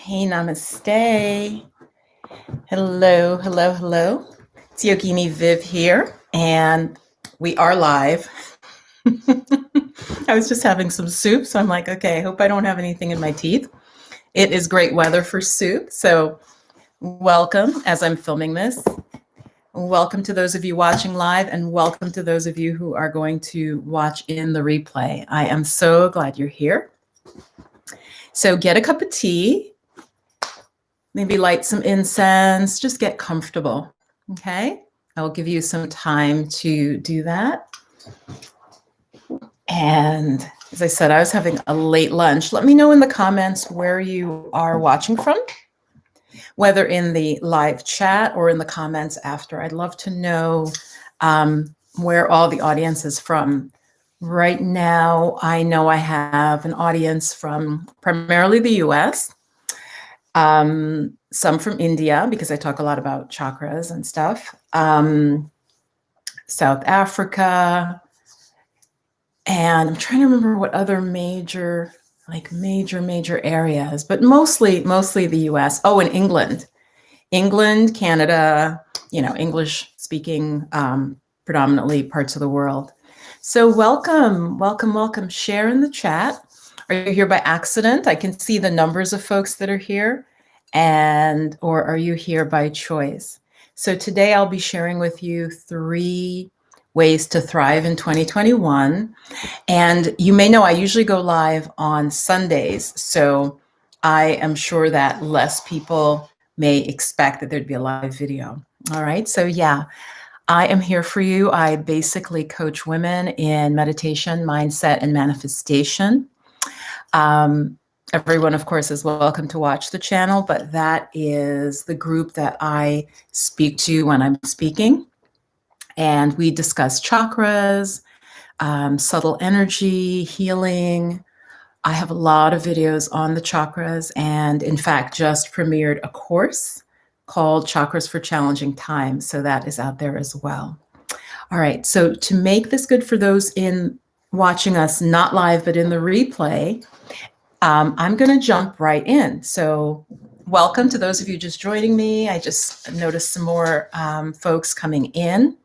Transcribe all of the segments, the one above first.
Hey, namaste. Hello, hello, hello. It's Yogini Viv here, and we are live. I was just having some soup, so I'm like, okay, I hope I don't have anything in my teeth. It is great weather for soup, so welcome as I'm filming this. Welcome to those of you watching live, and welcome to those of you who are going to watch in the replay. I am so glad you're here. So get a cup of tea. Maybe light some incense, just get comfortable, okay? I'll give you some time to do that. And as I said, I was having a late lunch. Let me know in the comments where you are watching from, whether in the live chat or in the comments after. I'd love to know where all the audience is from. Right now, I know I have an audience from primarily the US, some from India, because I talk a lot about chakras and stuff, South Africa, and I'm trying to remember what other major areas, but mostly the US. Oh, and England, Canada, English speaking, predominantly parts of the world. So welcome. Share in the chat. Are you here by accident? I can see the numbers of folks that are here. Or are you here by choice? So today I'll be sharing with you 3 ways to thrive in 2021. And you may know I usually go live on Sundays. So I am sure that less people may expect that there'd be a live video. All right. So yeah, I am here for you. I basically coach women in meditation, mindset, and manifestation. Everyone, of course, is welcome to watch the channel, but that is the group that I speak to when I'm speaking. And we discuss chakras, subtle energy, healing. I have a lot of videos on the chakras, and in fact, just premiered a course called Chakras for Challenging Times. So that is out there as well. All right, so to make this good for those in watching us not live, but in the replay, I'm going to jump right in. So welcome to those of you just joining me. I just noticed some more folks coming in.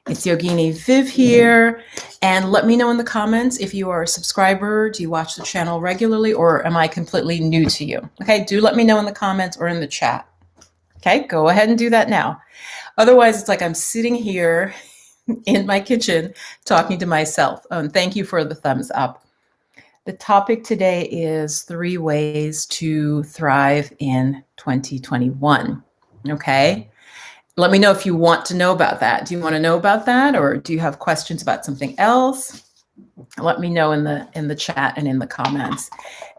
It's Yogini Viv here. And let me know in the comments if you are a subscriber. Do you watch the channel regularly, or am I completely new to you? Okay, do let me know in the comments or in the chat. Okay, go ahead and do that now. Otherwise, it's like I'm sitting here in my kitchen talking to myself. And thank you for the thumbs up. The topic today is 3 ways to thrive in 2021. Okay. Let me know if you want to know about that. Do you want to know about that, or do you have questions about something else? Let me know in the chat and in the comments.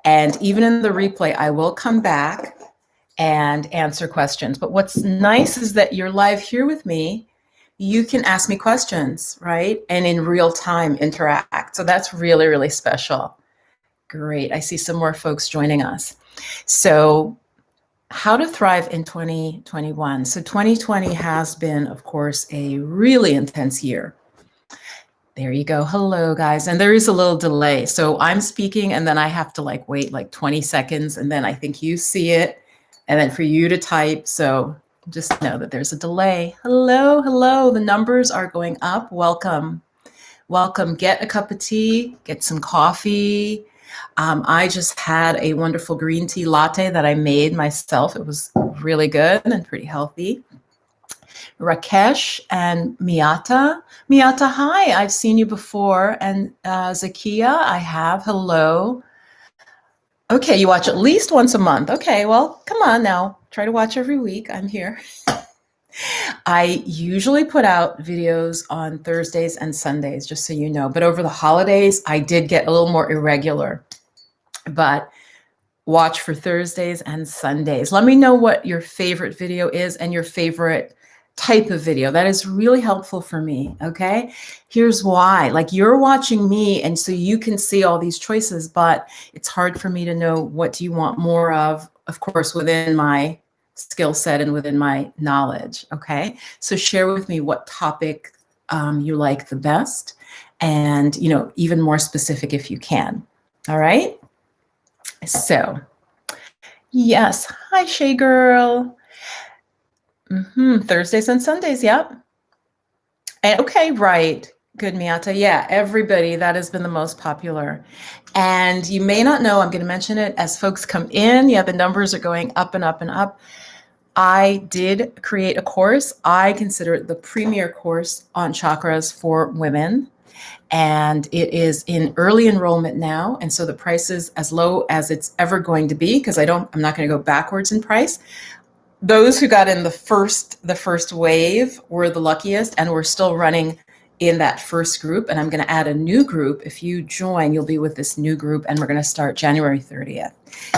And even in the replay, I will come back and answer questions. But what's nice is that you're live here with me. You can ask me questions, right? And in real time interact. So that's really, really special. Great. I see some more folks joining us. So how to thrive in 2021. So 2020 has been, of course, a really intense year. There you go. Hello, guys. And there is a little delay. So I'm speaking and then I have to wait 20 seconds. And then I think you see it. And then for you to type. So just know that there's a delay. Hello. The numbers are going up. Welcome. Get a cup of tea, get some coffee. I just had a wonderful green tea latte that I made myself. It was really good and pretty healthy. Rakesh and Miata. Miata, hi, I've seen you before. And Zakia, I have. Hello. Okay, you watch at least once a month. Okay, well, come on now. Try to watch every week. I'm here. I usually put out videos on Thursdays and Sundays, just so you know. But over the holidays, I did get a little more irregular. But watch for Thursdays and Sundays. Let me know what your favorite video is and your favorite type of video. That is really helpful for me, okay? Here's why. You're watching me, and so you can see all these choices, but it's hard for me to know what do you want more of course, within my skill set and within my knowledge, okay? So share with me what topic you like the best, and, even more specific if you can, all right? So Yes. Hi, Shay Girl. Thursdays and Sundays. Yep. And, okay, right. Good, Miata. Yeah, everybody. That has been the most popular. And you may not know, I'm going to mention it as folks come in. Yeah, the numbers are going up and up and up. I did create a course. I consider it the premier course on chakras for women. And it is in early enrollment now. And so the price is as low as it's ever going to be because I'm not going to go backwards in price. Those who got in the first wave were the luckiest, and we're still running in that first group. And I'm going to add a new group. If you join, you'll be with this new group, and we're going to start January 30th.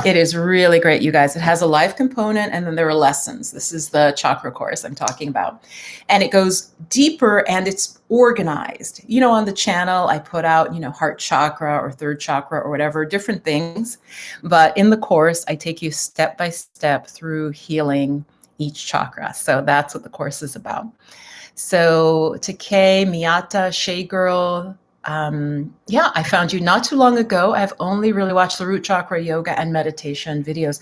It is really great, you guys. It has a live component, and then there are lessons. This is the chakra course I'm talking about. And it goes deeper, and it's organized. On the channel, I put out, heart chakra or third chakra or whatever, different things. But in the course, I take you step by step through healing each chakra. So that's what the course is about. So Takei, Miata, Shay Girl, I found you not too long ago. I've only really watched the root chakra yoga and meditation videos.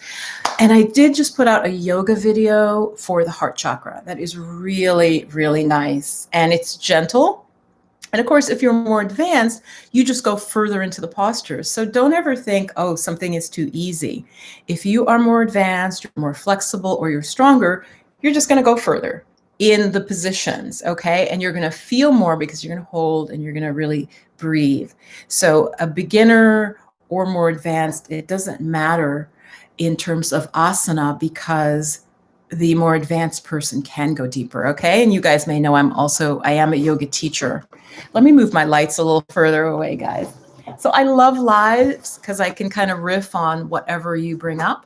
And I did just put out a yoga video for the heart chakra. That is really, really nice. And it's gentle. And of course, if you're more advanced, you just go further into the postures. So don't ever think, oh, something is too easy. If you are more advanced, you're more flexible, or you're stronger, you're just going to go further in the positions, okay? And you're going to feel more because you're going to hold and you're going to really breathe. So a beginner or more advanced, it doesn't matter in terms of asana because the more advanced person can go deeper, okay? And you guys may know I am a yoga teacher. Let me move my lights a little further away, guys. So I love lives because I can kind of riff on whatever you bring up.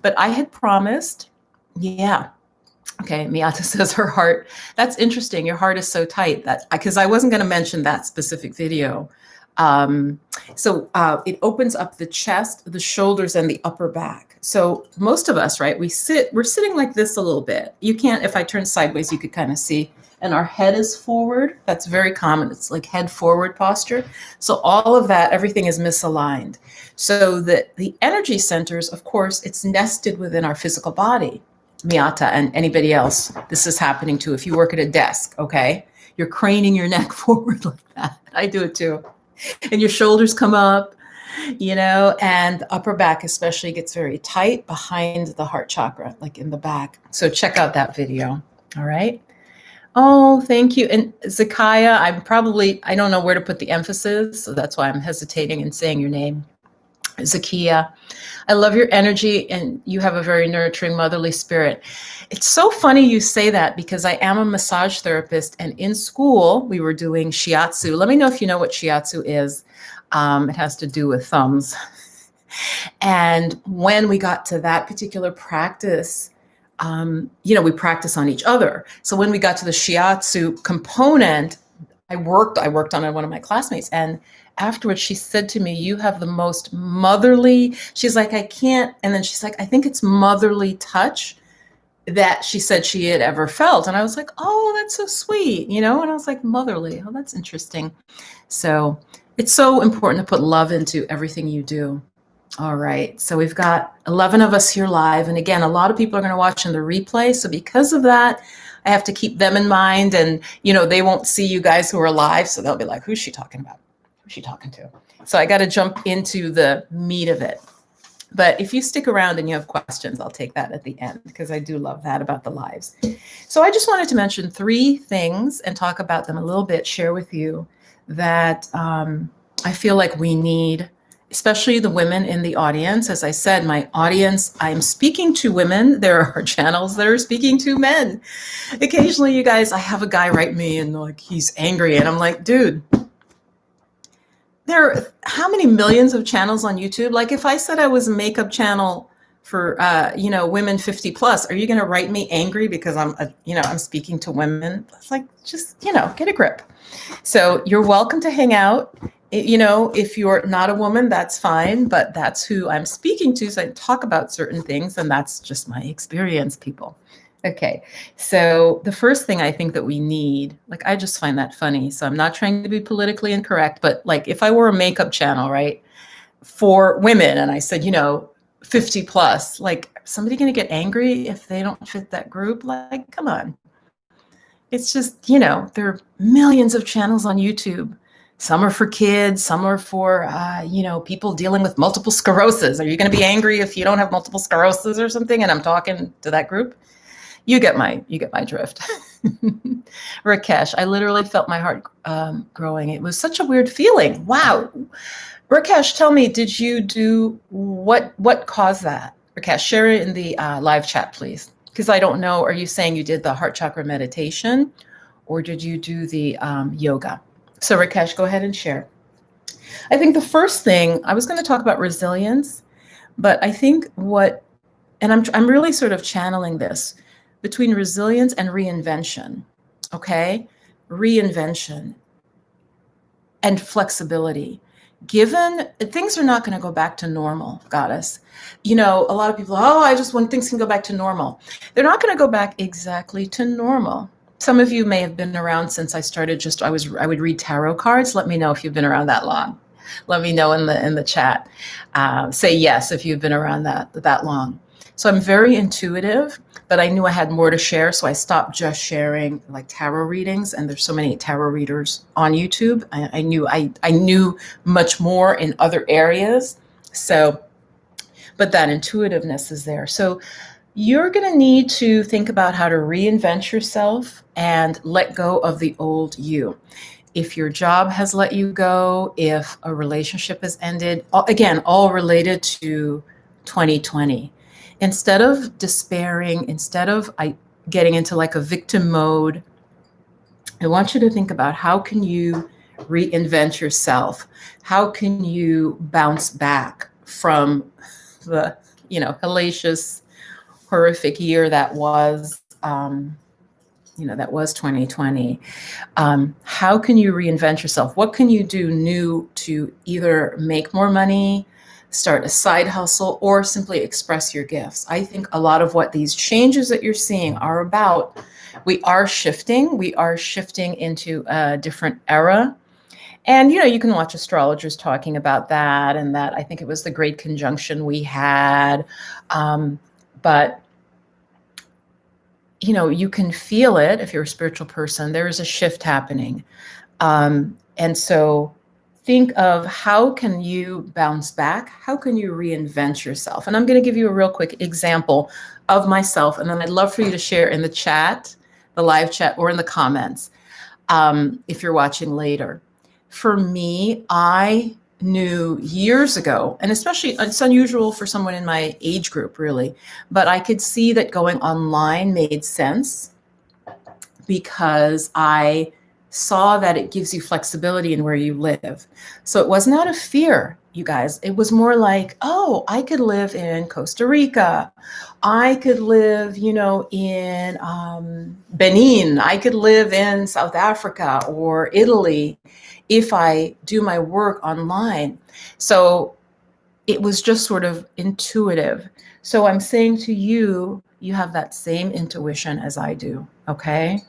But I had promised, okay, Miata says her heart. That's interesting. Your heart is so tight because I wasn't going to mention that specific video. It opens up the chest, the shoulders, and the upper back. So most of us, right, we're sitting like this a little bit. You can't, if I turn sideways, you could kind of see. And our head is forward. That's very common. It's like head forward posture. So all of that, everything is misaligned. So the energy centers, of course, it's nested within our physical body. Miata and anybody else, this is happening too. If you work at a desk, okay, you're craning your neck forward like that. I do it too. And your shoulders come up, and the upper back especially gets very tight behind the heart chakra, like in the back. So check out that video. All right. Oh, thank you. And Zakiah, I don't know where to put the emphasis. So that's why I'm hesitating in saying your name. Zakiah, I love your energy and you have a very nurturing motherly spirit. It's so funny you say that because I am a massage therapist and in school we were doing shiatsu. Let me know if you know what shiatsu is. It has to do with thumbs. And when we got to that particular practice, we practice on each other. So when we got to the shiatsu component, I worked on it, one of my classmates, and afterwards she said to me, you have the most motherly, she's like, I can't, and then she's like, I think it's motherly touch that she said she had ever felt. And I was like, oh, that's so sweet, and I was like, motherly, oh, that's interesting. So it's so important to put love into everything you do. All right, so we've got 11 of us here live, and again, a lot of people are going to watch in the replay, so because of that, I have to keep them in mind, and they won't see you guys who are live, so they'll be like, who's she talking about? Who's she talking to? So I got to jump into the meat of it. But if you stick around and you have questions, I'll take that at the end because I do love that about the lives. So I just wanted to mention 3 things and talk about them a little bit, share with you that I feel like we need, especially the women in the audience. As I said, my audience, I'm speaking to women. There are channels that are speaking to men. Occasionally, you guys, I have a guy write me and like he's angry. And I'm like, dude, there are how many millions of channels on YouTube? Like if I said I was a makeup channel for, women 50 plus, are you going to write me angry because I'm speaking to women? It's like, just, get a grip. So you're welcome to hang out. If you're not a woman, that's fine, but that's who I'm speaking to. So I talk about certain things and that's just my experience, people. Okay. So the first thing I think that we need, like, I just find that funny. So I'm not trying to be politically incorrect, but like if I were a makeup channel, right, for women, and I said, 50 plus. Like, somebody going to get angry if they don't fit that group? Like, come on. It's just, there are millions of channels on YouTube. Some are for kids, some are for, people dealing with multiple sclerosis. Are you going to be angry if you don't have multiple sclerosis or something? And I'm talking to that group. You get my drift. Rakesh, I literally felt my heart growing. It was such a weird feeling. Wow. Rakesh, tell me, did you do what caused that? Rakesh, share it in the live chat, please. Because I don't know, are you saying you did the heart chakra meditation or did you do the yoga? So Rakesh, go ahead and share. I think the first thing, I was going to talk about resilience, but I think I'm really sort of channeling this between resilience and reinvention, okay? Reinvention and flexibility. Given things are not going to go back to normal, goddess. A lot of people, I just want things can go back to normal. They're not going to go back exactly to normal. Some of you may have been around since I started. I would read tarot cards. Let me know if you've been around that long. Let me know in the chat. Say yes if you've been around that long. So I'm very intuitive, but I knew I had more to share, so I stopped just sharing like tarot readings. And there's so many tarot readers on YouTube. I knew much more in other areas. So, but that intuitiveness is there. So you're going to need to think about how to reinvent yourself and let go of the old you. If your job has let you go, if a relationship has ended, again, all related to 2020. Instead of despairing, instead of getting into like a victim mode, I want you to think about how can you reinvent yourself? How can you bounce back from the, hellacious, horrific year that was, that was 2020. How can you reinvent yourself? What can you do new to either make more money, start a side hustle, or simply express your gifts? I think a lot of what these changes that you're seeing are about, we are shifting into a different era. And, you can watch astrologers talking about that, and that I think it was the great conjunction we had. But, you can feel it if you're a spiritual person. There is a shift happening. And so think of how can you bounce back? How can you reinvent yourself? And I'm going to give you a real quick example of myself. And then I'd love for you to share in the chat, the live chat, or in the comments if you're watching later. For me, I knew years ago, and especially it's unusual for someone in my age group, really, but I could see that going online made sense because I saw that it gives you flexibility in where you live. So it was not a fear, you guys. It was more like, oh, I could live in Costa Rica. I could live, in Benin. I could live in South Africa or Italy if I do my work online. So it was just sort of intuitive. So I'm saying to you, you have that same intuition as I do, okay?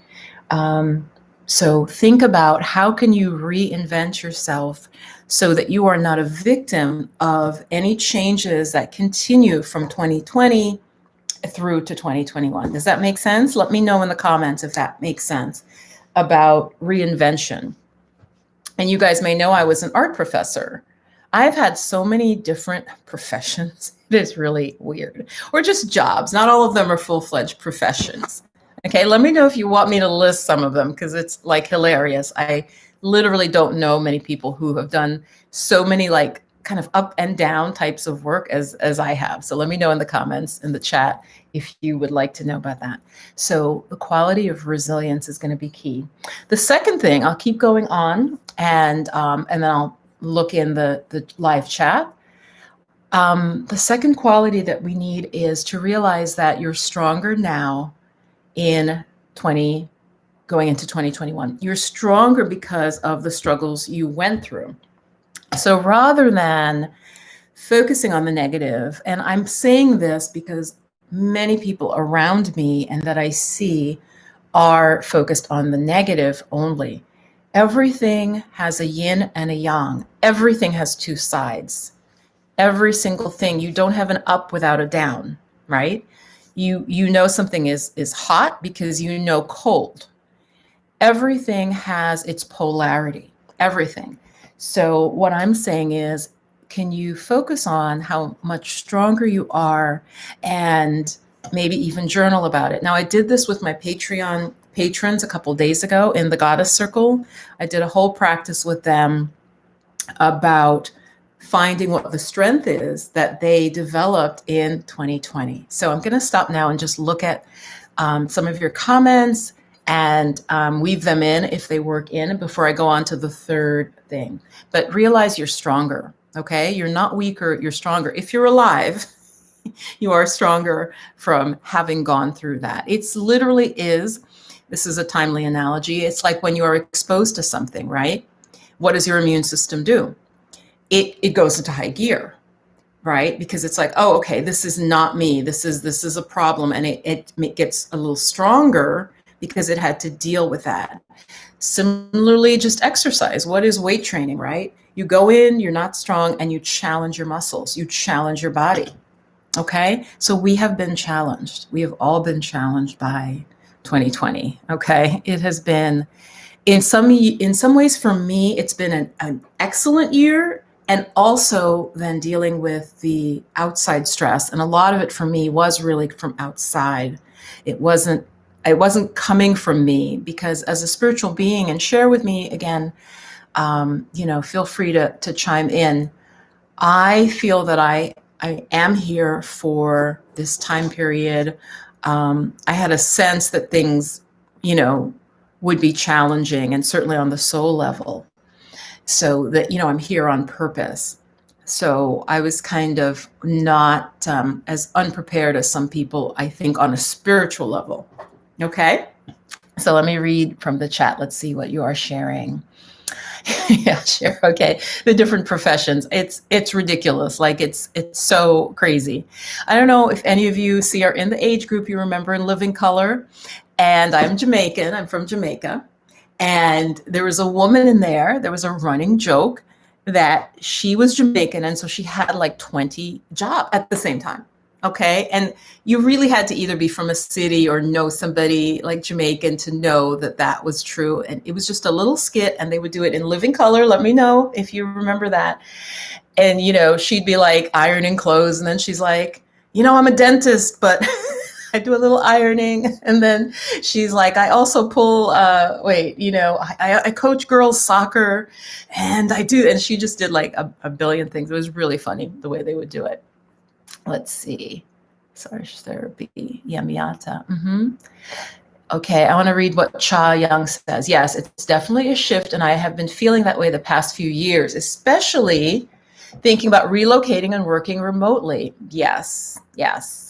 So think about how can you reinvent yourself so that you are not a victim of any changes that continue from 2020 through to 2021. Does that make sense? Let me know in the comments if that makes sense about reinvention. And you guys may know I was an art professor. I've had so many different professions. It is really weird. Or just jobs. Not all of them are full-fledged professions. Okay, let me know if you want me to list some of them because it's like hilarious. I literally don't know many people who have done so many like kind of up and down types of work as I have. So let me know in the comments, in the chat, if you would like to know about that. So the quality of resilience is going to be key. The second thing, I'll keep going on and then I'll look in the live chat. The second quality that we need is to realize that you're stronger now going into 2021. You're stronger because of the struggles you went through. So rather than focusing on the negative, and I'm saying this because many people around me and that I see are focused on the negative only. Everything has a yin and a yang. Everything has two sides. Every single thing. You don't have an up without a down, right? You know something is hot because you know cold. Everything has its polarity. Everything. So what I'm saying is, can you focus on how much stronger you are and maybe even journal about it? Now, I did this with my Patreon patrons a couple days ago in the Goddess Circle. I did a whole practice with them about finding what the strength is that they developed in 2020. So I'm going to stop now and just look at some of your comments and weave them in if they work in before I go on to the third thing. But realize you're stronger, okay? You're not weaker, you're stronger. If you're alive, you are stronger from having gone through that. It's literally is, this is a timely analogy, it's like when you are exposed to something, right? What does your immune system do? It goes into high gear, right? Because it's like, oh, okay, this is not me. This is a problem. And it gets a little stronger because it had to deal with that. Similarly, just exercise. What is weight training, right? You go in, you're not strong, and you challenge your muscles. You challenge your body, okay? So we have been challenged. We have all been challenged by 2020, okay? It has been, in some ways for me, it's been an excellent year, and also then dealing with the outside stress. And a lot of it for me was really from outside. It wasn't coming from me, because as a spiritual being, and share with me again, feel free to chime in. I feel that I am here for this time period. I had a sense that things, would be challenging, and certainly on the soul level. So that, I'm here on purpose. So I was kind of not as unprepared as some people, I think, on a spiritual level. Okay. So let me read from the chat. Let's see what you are sharing. Yeah, sure. Okay. The different professions. It's ridiculous. Like it's so crazy. I don't know if any of you are in the age group you remember in Living Color. And I'm Jamaican. I'm from Jamaica. And there was a woman in there. There was a running joke that she was Jamaican. And so she had like 20 jobs at the same time. Okay. And you really had to either be from a city or know somebody like Jamaican to know that that was true. And it was just a little skit, and they would do it in Living Color. Let me know if you remember that. And, she'd be like ironing clothes. And then she's like, I'm a dentist, but I do a little ironing. And then she's like, I also pull, I coach girls soccer, and I do. And she just did like a billion things. It was really funny the way they would do it. Let's see. Massage therapy. Yeah, Miyata. Okay, I want to read what Cha Young says. Yes, it's definitely a shift, and I have been feeling that way the past few years, especially thinking about relocating and working remotely. Yes.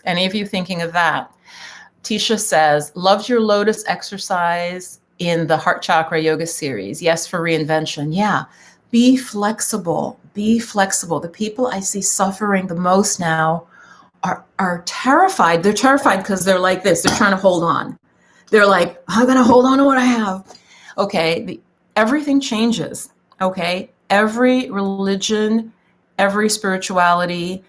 Any of you thinking of that? Tisha says, loved your lotus exercise in the Heart Chakra Yoga series. Yes, for reinvention. Yeah. Be flexible. Be flexible. The people I see suffering the most now are terrified. They're terrified because they're like this. They're trying to hold on. They're like, I'm going to hold on to what I have. Okay. Everything changes. Okay. Every religion, every spirituality,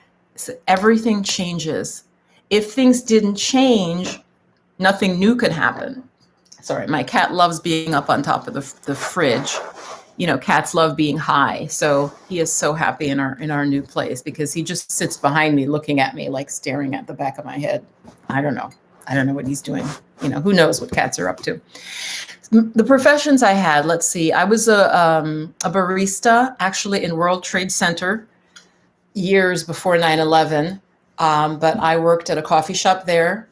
everything changes. If things didn't change, nothing new could happen. Sorry, my cat loves being up on top of the fridge. Cats love being high. So he is so happy in our new place, because he just sits behind me looking at me, like staring at the back of my head. I don't know what he's doing. Who knows what cats are up to. The professions I had, let's see. I was a barista, actually, in World Trade Center years before 9/11. But I worked at a coffee shop there.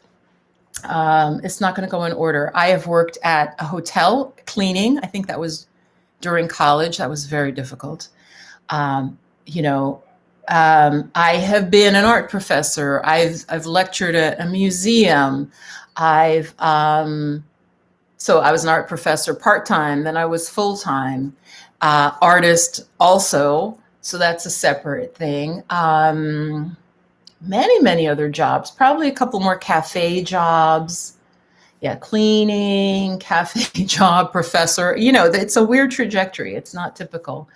It's not going to go in order. I have worked at a hotel cleaning. I think that was during college. That was very difficult. I have been an art professor. I've lectured at a museum. So I was an art professor part-time, then I was full-time, artist also. So that's a separate thing. Many other jobs, probably a couple more cafe jobs. Yeah, cleaning, cafe job, professor. It's a weird trajectory. It's not typical.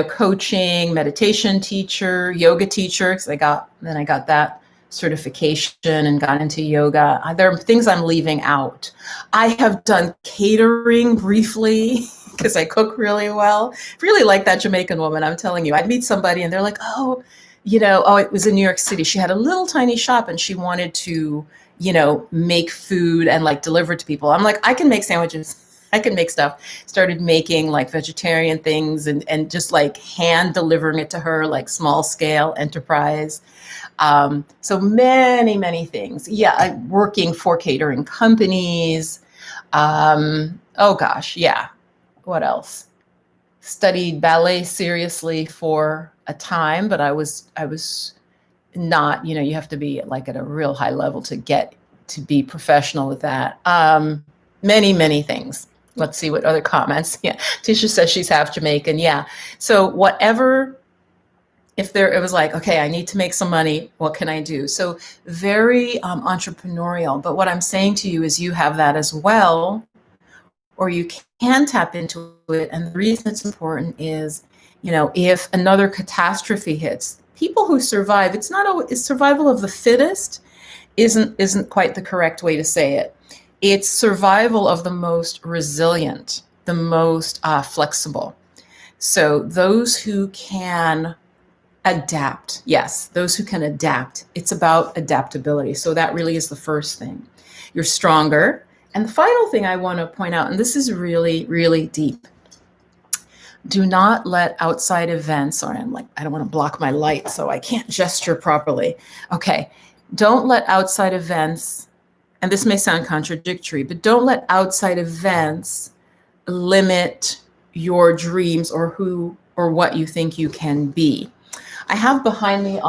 Coaching, meditation teacher, yoga teacher, because I got that certification and got into yoga. There are things I'm leaving out. I have done catering briefly because I cook really well. Really like that Jamaican woman, I'm telling you. I'd meet somebody and they're like, it was in New York City. She had a little tiny shop and she wanted to, make food and like deliver it to people. I'm like, I can make sandwiches. I can make stuff. Started making like vegetarian things and just like hand delivering it to her, like small scale enterprise. So many, many things. Yeah, working for catering companies. Oh gosh, yeah. What else? Studied ballet seriously for a time, but I was not, you have to be like at a real high level to get to be professional with that. Many, many things. Let's see what other comments. Yeah, Tisha says she's half Jamaican. Yeah. So whatever, it was like, okay, I need to make some money. What can I do? So very entrepreneurial. But what I'm saying to you is you have that as well, or you can tap into it. And the reason it's important is, if another catastrophe hits, people who survive, it's survival of the fittest isn't quite the correct way to say it. It's survival of the most resilient, the most flexible. So those who can adapt, yes, those who can adapt. It's about adaptability. So that really is the first thing. You're stronger. And the final thing I want to point out, and this is really, really deep. Do not let outside events, I don't want to block my light so I can't gesture properly. Okay, don't let outside events, and this may sound contradictory, but don't let outside events limit your dreams or who or what you think you can be. I have behind me,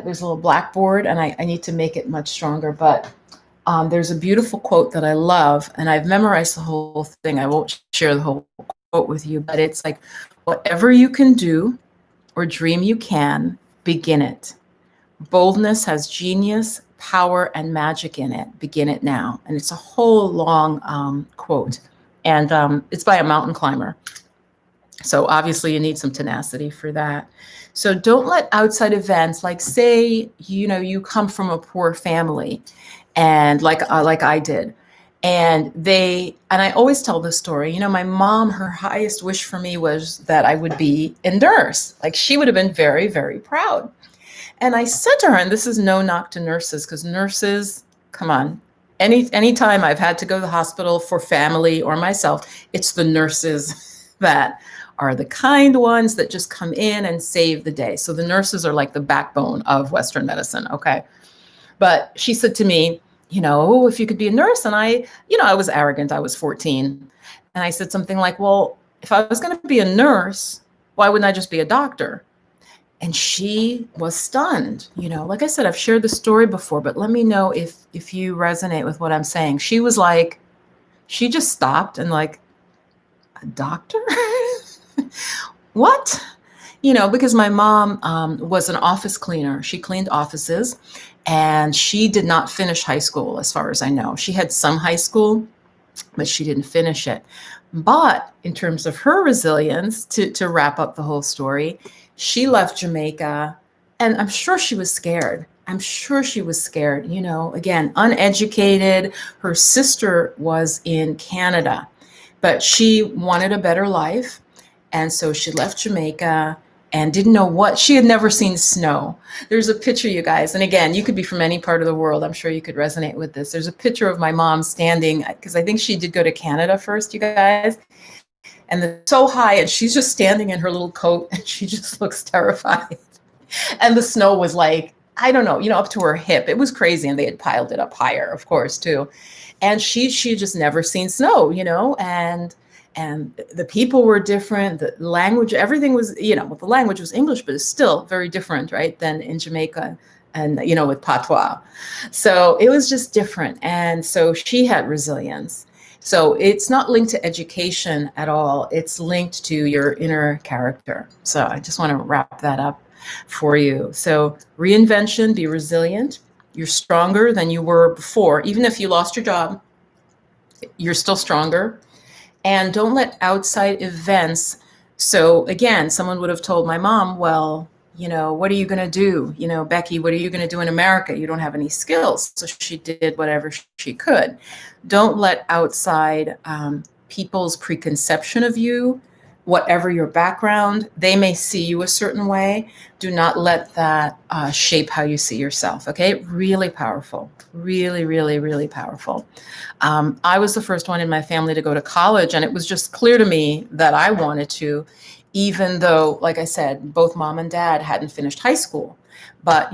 there's a little blackboard, and I need to make it much stronger, but there's a beautiful quote that I love, and I've memorized the whole thing. I won't share the whole quote with you, but it's like, whatever you can do or dream you can, begin it. Boldness has genius, power, and magic in it. Begin it now. And it's a whole long quote, and it's by a mountain climber. So obviously you need some tenacity for that. So don't let outside events, like say, you come from a poor family, and like I did, and I always tell this story, my mom, her highest wish for me was that I would be a nurse. Like she would have been very, very proud. And I said to her, and this is no knock to nurses, because nurses, come on, anytime I've had to go to the hospital for family or myself, it's the nurses that are the kind ones that just come in and save the day. So the nurses are like the backbone of Western medicine, okay? But she said to me, if you could be a nurse, and I was arrogant, I was 14. And I said something like, well, if I was going to be a nurse, why wouldn't I just be a doctor? And she was stunned. Like I said, I've shared the story before, but let me know if you resonate with what I'm saying. She was like, she just stopped and like, a doctor? What? Because my mom was an office cleaner. She cleaned offices, and she did not finish high school, as far as I know. She had some high school, but she didn't finish it. But in terms of her resilience, to wrap up the whole story, she left Jamaica, and I'm sure she was scared. Again, uneducated. Her sister was in Canada, but she wanted a better life. And so she left Jamaica and didn't know what, she had never seen snow. There's a picture, you guys. And again, you could be from any part of the world. I'm sure you could resonate with this. There's a picture of my mom standing, because I think she did go to Canada first, you guys. And they're so high, and she's just standing in her little coat, and she just looks terrified. And the snow was like, I don't know, up to her hip. It was crazy. And they had piled it up higher, of course, too. And she had just never seen snow, and the people were different. The language, everything was, the language was English, but it's still very different, right, than in Jamaica and, with patois. So it was just different. And so she had resilience. So it's not linked to education at all. It's linked to your inner character. So I just want to wrap that up for you. So reinvention, be resilient. You're stronger than you were before. Even if you lost your job, you're still stronger. And don't let outside events So again, someone would have told my mom, well, what are you going to do? Becky, what are you going to do in America? You don't have any skills. So she did whatever she could. Don't let outside people's preconception of you, whatever your background, they may see you a certain way. Do not let that shape how you see yourself. Okay. Really powerful. Really, really, really powerful. I was the first one in my family to go to college, and it was just clear to me that I wanted to, even though, like I said, both mom and dad hadn't finished high school. But,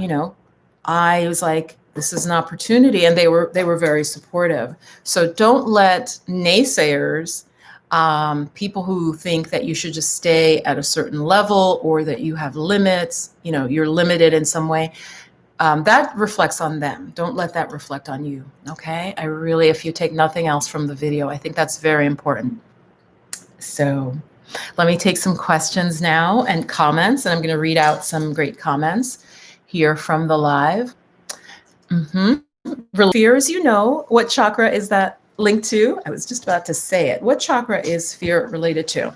I was like, this is an opportunity, and they were very supportive. So don't let naysayers, people who think that you should just stay at a certain level or that you have limits, you're limited in some way. That reflects on them. Don't let that reflect on you. Okay. If you take nothing else from the video, I think that's very important. So let me take some questions now and comments, and I'm going to read out some great comments here from the live. Fears, what chakra is that linked to? I was just about to say it. What chakra is fear related to?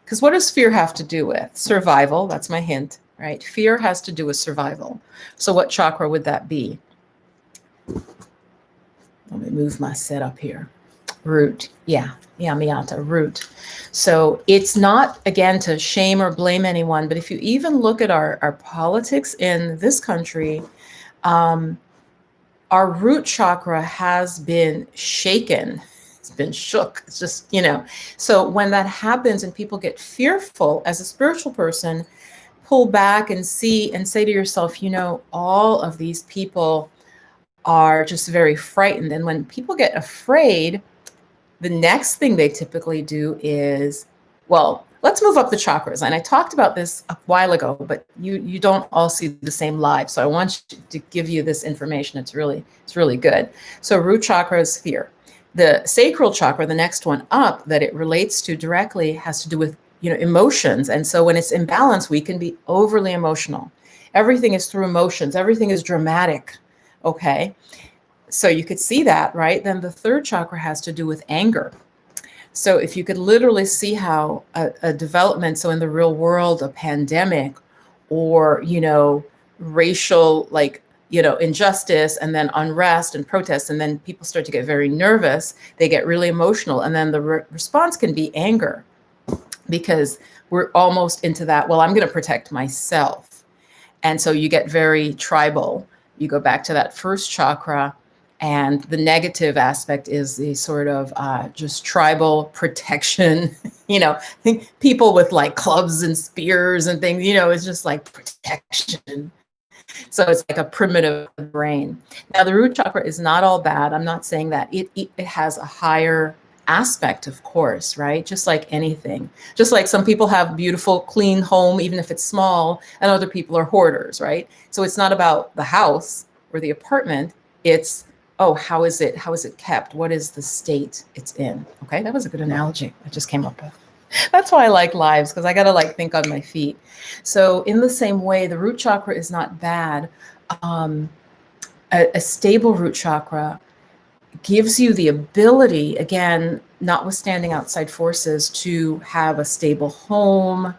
Because what does fear have to do with? Survival. That's my hint, right? Fear has to do with survival. So what chakra would that be? Let me move my setup here. Root. Yeah, Miyata, root. So it's not, again, to shame or blame anyone, but if you even look at our politics in this country, our root chakra has been shaken. It's been shook. It's just, So when that happens and people get fearful, as a spiritual person, pull back and see and say to yourself, all of these people are just very frightened. And when people get afraid, the next thing they typically do is, well, let's move up the chakras. And I talked about this a while ago, but you don't all see the same live. So I want to give you this information. It's really good. So root chakra is fear. The sacral chakra, the next one up that it relates to directly, has to do with, emotions. And so when it's imbalanced, we can be overly emotional. Everything is through emotions. Everything is dramatic. Okay. So you could see that, right? Then the third chakra has to do with anger. So if you could literally see how a development, so in the real world, a pandemic or, racial, injustice, and then unrest and protests, and then people start to get very nervous, they get really emotional. And then the response can be anger, because we're almost into that, well, I'm going to protect myself. And so you get very tribal. You go back to that first chakra, and the negative aspect is the sort of just tribal protection, think people with like clubs and spears and things, it's just like protection. So it's like a primitive brain. Now, the root chakra is not all bad. I'm not saying that. It has a higher aspect, of course, right? Just like anything. Just like some people have beautiful, clean home, even if it's small, and other people are hoarders, right? So it's not about the house or the apartment. It's, how is it kept? What is the state it's in? Okay, that was a good analogy I just came up with. That's why I like lives, because I got to think on my feet. So in the same way, the root chakra is not bad. A stable root chakra gives you the ability, again, notwithstanding outside forces, to have a stable home,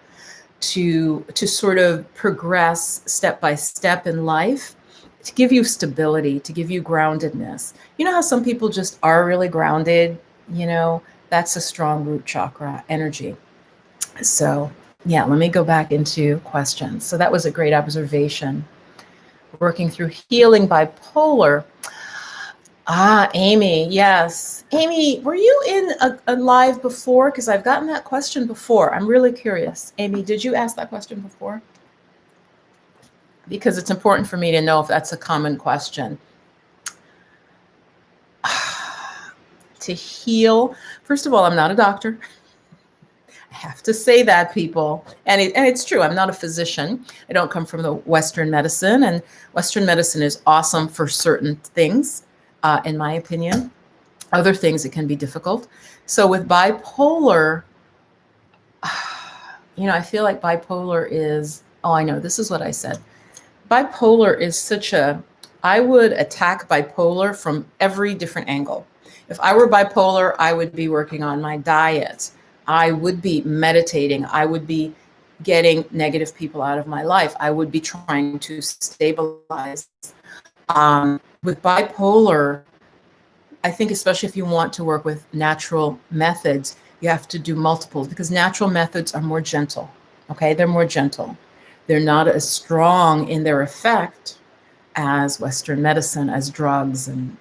to sort of progress step by step in life, to give you stability, to give you groundedness. You know how some people just are really grounded, that's a strong root chakra energy. So yeah, let me go back into questions. So that was a great observation. Working through healing bipolar. Amy, yes. Amy, were you in a live before? Because I've gotten that question before. I'm really curious. Amy, did you ask that question before? Because it's important for me to know if that's a common question. To heal. First of all, I'm not a doctor. I have to say that, people. And it's true. I'm not a physician. I don't come from the Western medicine. And Western medicine is awesome for certain things, in my opinion. Other things, it can be difficult. So with bipolar, I feel like bipolar is, I know, this is what I said. Bipolar is I would attack bipolar from every different angle. If I were bipolar, I would be working on my diet. I would be meditating. I would be getting negative people out of my life. I would be trying to stabilize. With bipolar, I think especially if you want to work with natural methods, you have to do multiples, because natural methods are more gentle. Okay, they're more gentle. They're not as strong in their effect as Western medicine, as drugs, and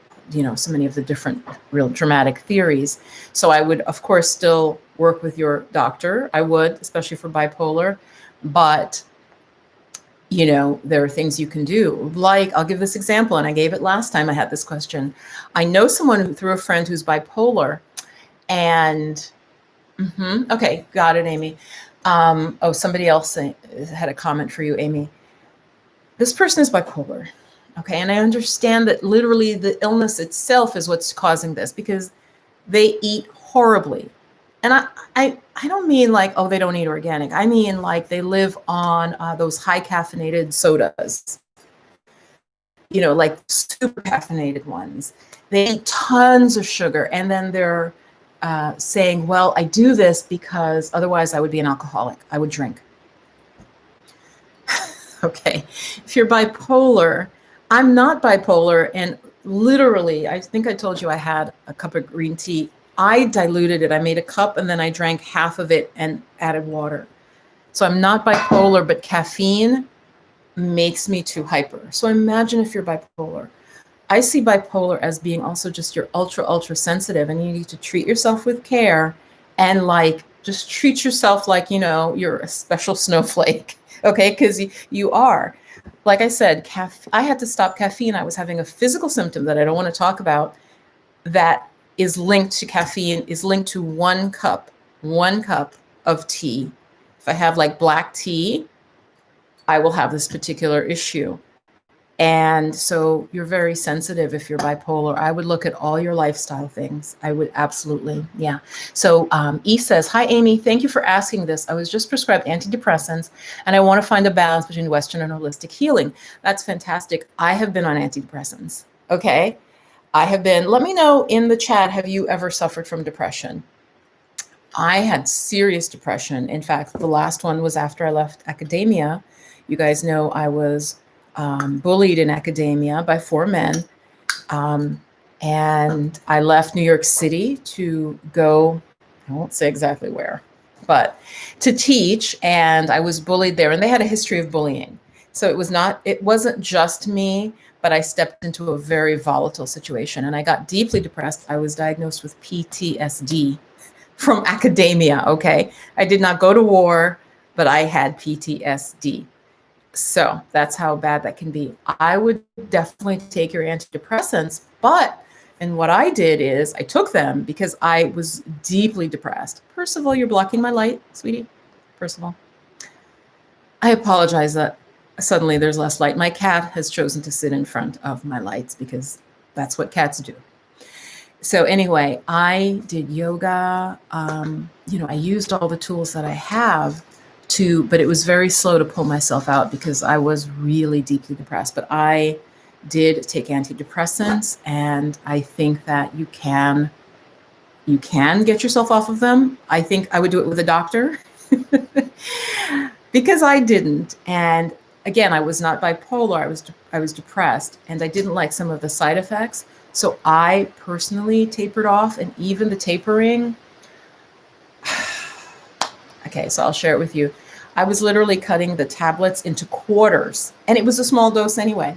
so many of the different real dramatic theories. So I would, of course, still work with your doctor. I would, especially for bipolar, but there are things you can do. Like, I'll give this example, and I gave it last time I had this question. I know someone through a friend who's bipolar, and okay, got it, Amy. Somebody else had a comment for you, Amy. This person is bipolar. Okay, and I understand that literally the illness itself is what's causing this, because they eat horribly. And I don't mean like, oh, they don't eat organic. I mean like they live on those high caffeinated sodas, like super caffeinated ones. They eat tons of sugar, and then they're saying, well, I do this because otherwise I would be an alcoholic. I would drink. Okay, if you're bipolar, I'm not bipolar, and literally, I think I told you I had a cup of green tea. I diluted it. I made a cup, and then I drank half of it and added water. So I'm not bipolar, but caffeine makes me too hyper. So imagine if you're bipolar. I see bipolar as being also just you're ultra sensitive, and you need to treat yourself with care, and like just treat yourself like, you're a special snowflake. Okay, because you are. Like I said, I had to stop caffeine. I was having a physical symptom that I don't want to talk about that is linked to caffeine, is linked to one cup of tea. If I have like black tea, I will have this particular issue. And so you're very sensitive if you're bipolar. I would look at all your lifestyle things. I would absolutely, yeah. So E says, hi, Amy. Thank you for asking this. I was just prescribed antidepressants, and I want to find a balance between Western and holistic healing. That's fantastic. I have been on antidepressants. Okay. I have been. Let me know in the chat, have you ever suffered from depression? I had serious depression. In fact, the last one was after I left academia. You guys know I was bullied in academia by 4 men. And I left New York City to go, I won't say exactly where, but to teach. And I was bullied there, and they had a history of bullying. So it wasn't just me, but I stepped into a very volatile situation, and I got deeply depressed. I was diagnosed with PTSD from academia. Okay. I did not go to war, but I had PTSD. So that's how bad that can be. I would definitely take your antidepressants, and what I did is I took them because I was deeply depressed. Percival, you're blocking my light, sweetie. Percival. I apologize that suddenly there's less light. My cat has chosen to sit in front of my lights because that's what cats do. So anyway, I did yoga. I used all the tools that I have but it was very slow to pull myself out because I was really deeply depressed. But I did take antidepressants, and I think that you can get yourself off of them. I think I would do it with a doctor because I didn't. And again, I was not bipolar. I was depressed, and I didn't like some of the side effects. So I personally tapered off, and even the tapering. Okay, so I'll share it with you. I was literally cutting the tablets into quarters, and it was a small dose anyway.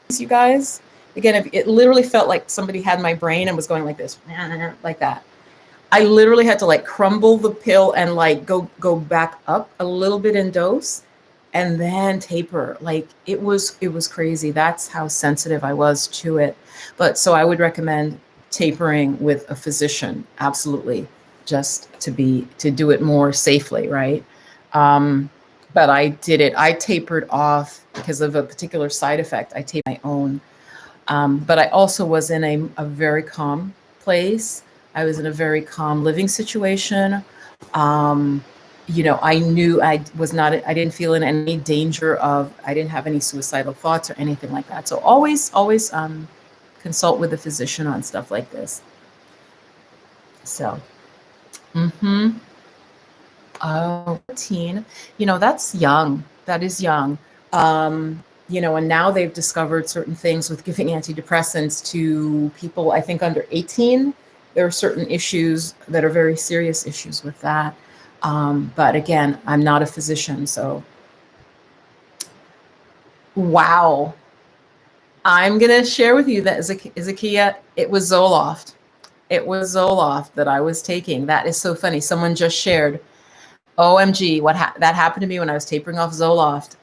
You guys, again, it literally felt like somebody had my brain and was going like this, like that. I literally had to like crumble the pill and like go back up a little bit in dose, and then taper. Like it was crazy. That's how sensitive I was to it. But so I would recommend tapering with a physician, absolutely, just to do it more safely, right? But I did it. I tapered off because of a particular side effect. I tapered my own. But I also was in a very calm place. I was in a very calm living situation. I knew I didn't feel in any danger I didn't have any suicidal thoughts or anything like that. So always consult with a physician on stuff like this. So Mm-hmm. Oh, 14. That's young. That is young. And now they've discovered certain things with giving antidepressants to people, I think, under 18. There are certain issues that are very serious issues with that. But again, I'm not a physician, so wow. I'm going to share with you that Zakiya, it was Zoloft. It was Zoloft that I was taking. That is so funny. Someone just shared, OMG, that happened to me when I was tapering off Zoloft.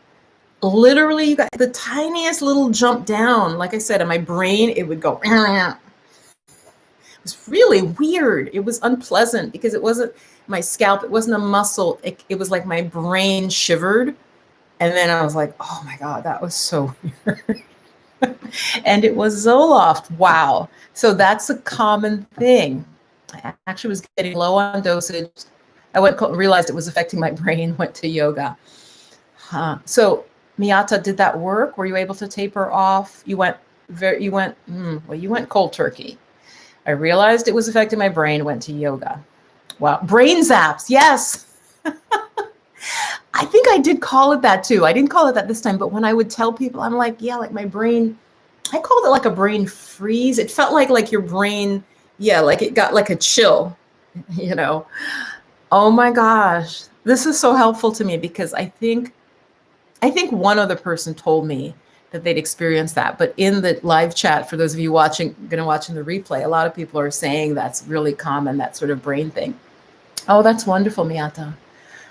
Literally, you got the tiniest little jump down. Like I said, in my brain, it would go. It was really weird. It was unpleasant because it wasn't my scalp. It wasn't a muscle. It was like my brain shivered. And then I was like, oh my God, that was so weird. And it was Zoloft. Wow. So that's a common thing. I actually was getting low on dosage. I realized it was affecting my brain, went to yoga. So Miyata, did that work? Were you able to taper off? You went cold turkey. I realized it was affecting my brain, went to yoga. Wow. Brain zaps. Yes. I think I did call it that too. I didn't call it that this time, but when I would tell people, I'm like, yeah, like my brain, I called it like a brain freeze. It felt like your brain, like it got like a chill, Oh my gosh. This is so helpful to me because I think one other person told me that they'd experienced that. But in the live chat, for those of you watching the replay, a lot of people are saying that's really common, that sort of brain thing. Oh, that's wonderful, Miyata.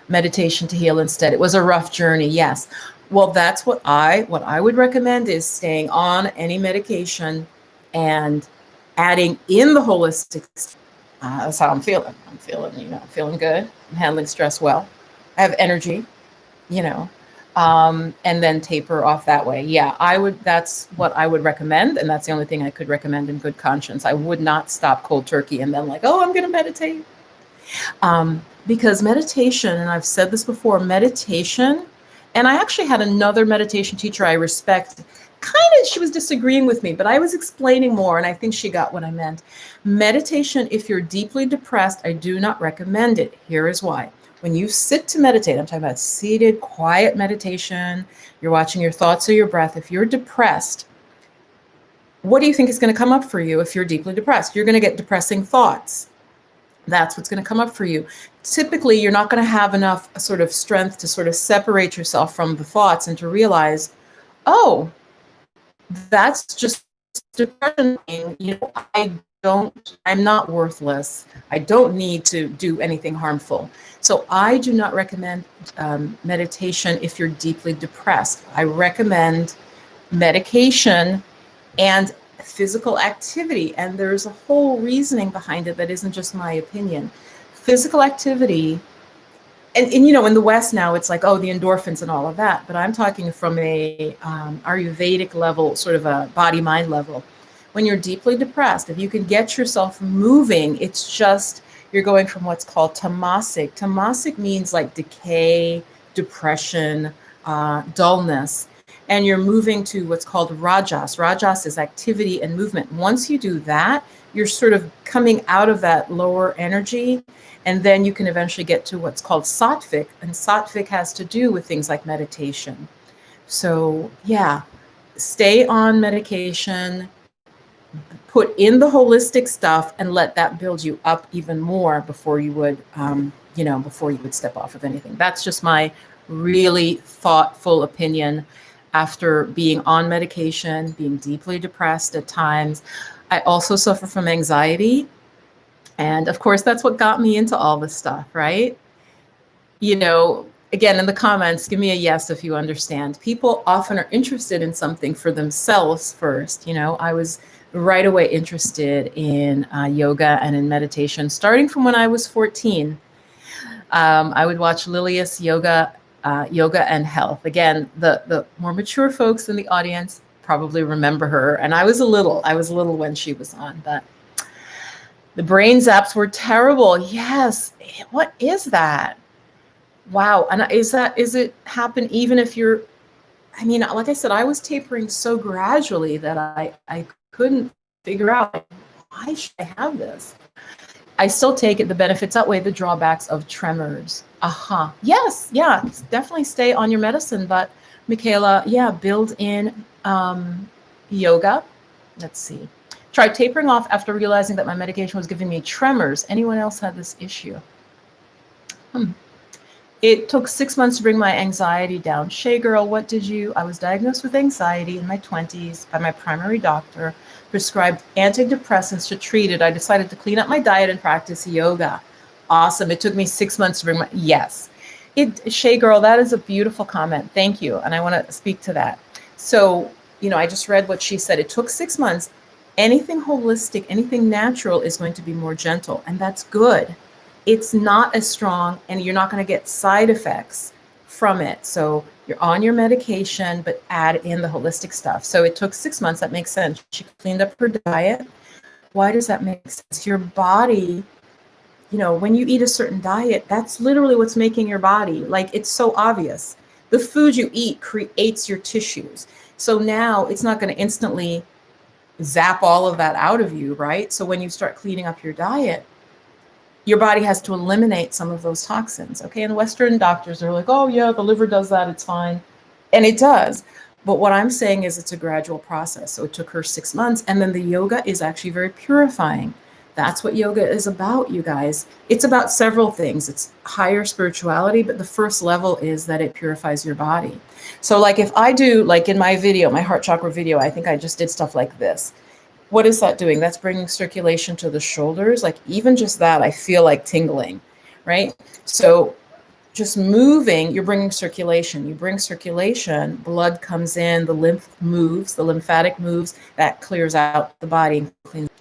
Meditation to heal instead. It was a rough journey, yes. Well, that's what I would recommend is staying on any medication and adding in the holistic. That's how I'm feeling. I'm feeling good. I'm handling stress well. I have energy, and then taper off that way. Yeah, that's what I would recommend. And that's the only thing I could recommend in good conscience. I would not stop cold turkey and then I'm going to meditate. Because meditation, and I've said this before, meditation, and I actually had another meditation teacher I respect, she was disagreeing with me, but I was explaining more, and I think she got what I meant. Meditation, if you're deeply depressed, I do not recommend it. Here is why. When you sit to meditate, I'm talking about seated, quiet meditation, you're watching your thoughts or your breath. If you're depressed, what do you think is going to come up for you if you're deeply depressed? You're going to get depressing thoughts. That's what's going to come up for you. Typically, you're not going to have enough sort of strength to sort of separate yourself from the thoughts and to realize, oh, that's just depression. I'm not worthless. I don't need to do anything harmful. So I do not recommend meditation if you're deeply depressed. I recommend medication and physical activity. And there's a whole reasoning behind it that isn't just my opinion. Physical activity, and in the West now, it's like, oh, the endorphins and all of that. But I'm talking from a Ayurvedic level, sort of a body-mind level. When you're deeply depressed, if you can get yourself moving, it's just, you're going from what's called tamasic. Tamasic means like decay, depression, dullness. And you're moving to what's called rajas. Rajas is activity and movement. Once you do that, you're sort of coming out of that lower energy. And then you can eventually get to what's called sattvic. And sattvic has to do with things like meditation. So yeah, stay on medication, put in the holistic stuff, and let that build you up even more before you would, step off of anything. That's just my really thoughtful opinion. After being on medication, being deeply depressed at times. I also suffer from anxiety. And of course, that's what got me into all this stuff, right? Again, in the comments, give me a yes if you understand. People often are interested in something for themselves first. I was right away interested in yoga and in meditation, starting from when I was 14. I would watch Lilius Yoga and Health. Again, the more mature folks in the audience probably remember her. And I was a little when she was on, but the brain zaps were terrible. Yes. What is that? Wow. And is it happen even if you're, like I said, I was tapering so gradually that I couldn't figure out, why should I have this? I still take it. The benefits outweigh the drawbacks of tremors. Yes, yeah, definitely stay on your medicine. But Michaela, yeah, build in yoga. Let's see. Try tapering off after realizing that my medication was giving me tremors. Anyone else had this issue? It took 6 months to bring my anxiety down. Shay girl, what did you? I was diagnosed with anxiety in my 20s by my primary doctor, prescribed antidepressants to treat it. I decided to clean up my diet and practice yoga. Awesome. It took me 6 months to bring my, yes. Shay girl, that is a beautiful comment. Thank you. And I want to speak to that. So, I just read what she said. It took 6 months. Anything holistic, anything natural is going to be more gentle, and that's good. It's not as strong, and you're not going to get side effects from it. So you're on your medication, but add in the holistic stuff. So it took 6 months. That makes sense. She cleaned up her diet. Why does that make sense? Your body, when you eat a certain diet, that's literally what's making your body. Like, it's so obvious. The food you eat creates your tissues. So now it's not going to instantly zap all of that out of you, right? So when you start cleaning up your diet, your body has to eliminate some of those toxins. Okay. And Western doctors are like, oh yeah, the liver does that, it's fine. And it does. But what I'm saying is it's a gradual process. So it took her 6 months. And then the yoga is actually very purifying. That's what yoga is about, you guys. It's about several things. It's higher spirituality, but the first level is that it purifies your body. So like if I do, like in my video, my heart chakra video, I think I just did stuff like this. What is that doing? That's bringing circulation to the shoulders. Like even just that, I feel like tingling, right? So just moving, you're bringing circulation. You bring circulation, blood comes in, the lymph moves, the lymphatic moves, that clears out the body.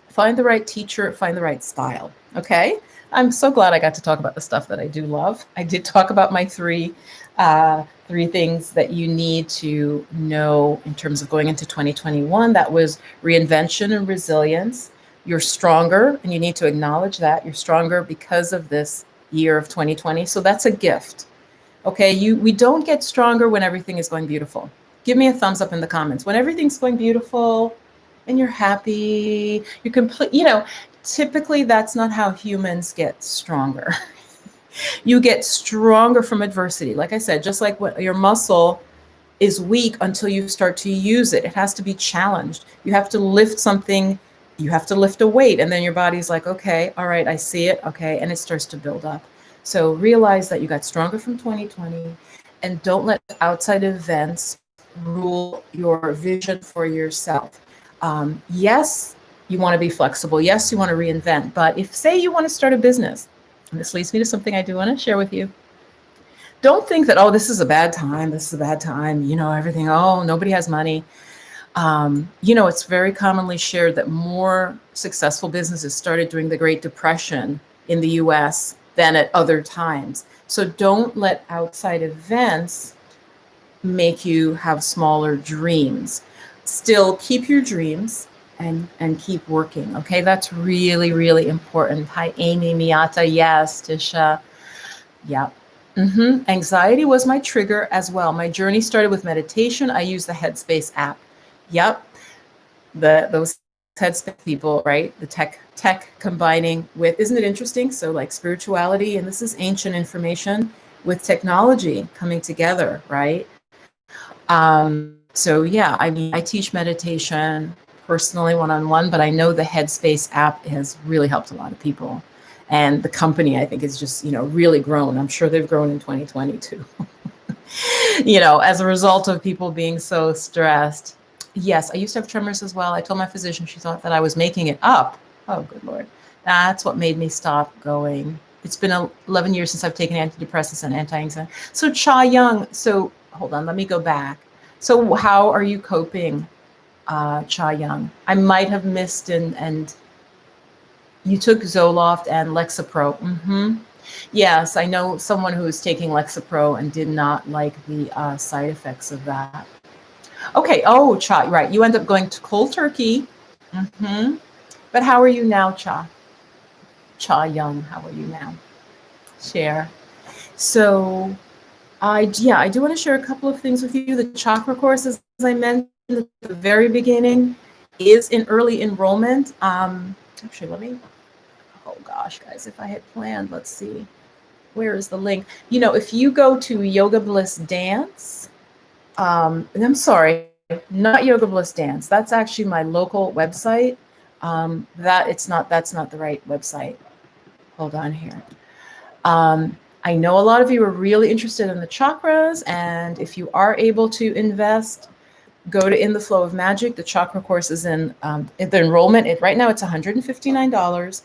Find the right teacher, find the right style, okay? I'm so glad I got to talk about the stuff that I do love. I did talk about my three things that you need to know in terms of going into 2021. That was reinvention and resilience. You're stronger, and you need to acknowledge that. You're stronger because of this year of 2020. So that's a gift, okay? We don't get stronger when everything is going beautiful. Give me a thumbs up in the comments. When everything's going beautiful and you're happy, you're complete, typically that's not how humans get stronger. You get stronger from adversity. Like I said, just like what your muscle is weak until you start to use it. It has to be challenged. You have to lift something, you have to lift a weight, and then your body's like, okay, all right, I see it, okay, and it starts to build up. So realize that you got stronger from 2020, and don't let outside events rule your vision for yourself. Yes, you want to be flexible. Yes, you want to reinvent. But if, say, you want to start a business, and this leads me to something I do want to share with you. Don't think that, oh, this is a bad time. This is a bad time. Everything. Oh, nobody has money. It's very commonly shared that more successful businesses started during the Great Depression in the US than at other times. So don't let outside events make you have smaller dreams. Still keep your dreams and keep working. Okay, that's really, really important. Hi, Amy, Miata. Yes, Tisha. Yeah. Anxiety was my trigger as well. My journey started with meditation. I use the Headspace app. Yep. Those Headspace people, right? The tech combining with, isn't it interesting? So like spirituality, and this is ancient information with technology coming together, right? So yeah, I teach meditation personally one-on-one, but I know the Headspace app has really helped a lot of people. And the company, I think, is just, really grown. I'm sure they've grown in 2022, as a result of people being so stressed. Yes, I used to have tremors as well. I told my physician, she thought that I was making it up. Oh, good Lord. That's what made me stop going. It's been 11 years since I've taken antidepressants and anti-anxiety. So Cha Young, so hold on, let me go back. So how are you coping, Cha Young? I might have missed, and you took Zoloft and Lexapro. Yes, I know someone who was taking Lexapro and did not like the side effects of that. Okay, oh, Cha, right. You end up going to cold turkey. But how are you now, Cha? Cha Young, how are you now? Share. So I do want to share a couple of things with you. The chakra course, as I mentioned at the very beginning, is in early enrollment. Actually, let me, hold gosh, guys, if I had planned, let's see. Where is the link? You know, if you go to Yoga Bliss Dance, and I'm sorry, not Yoga Bliss Dance. That's actually my local website. That's not the right website. Hold on here. I know a lot of you are really interested in the chakras, and if you are able to invest, go to In the Flow of Magic. The chakra course is in the enrollment. Right now it's $159.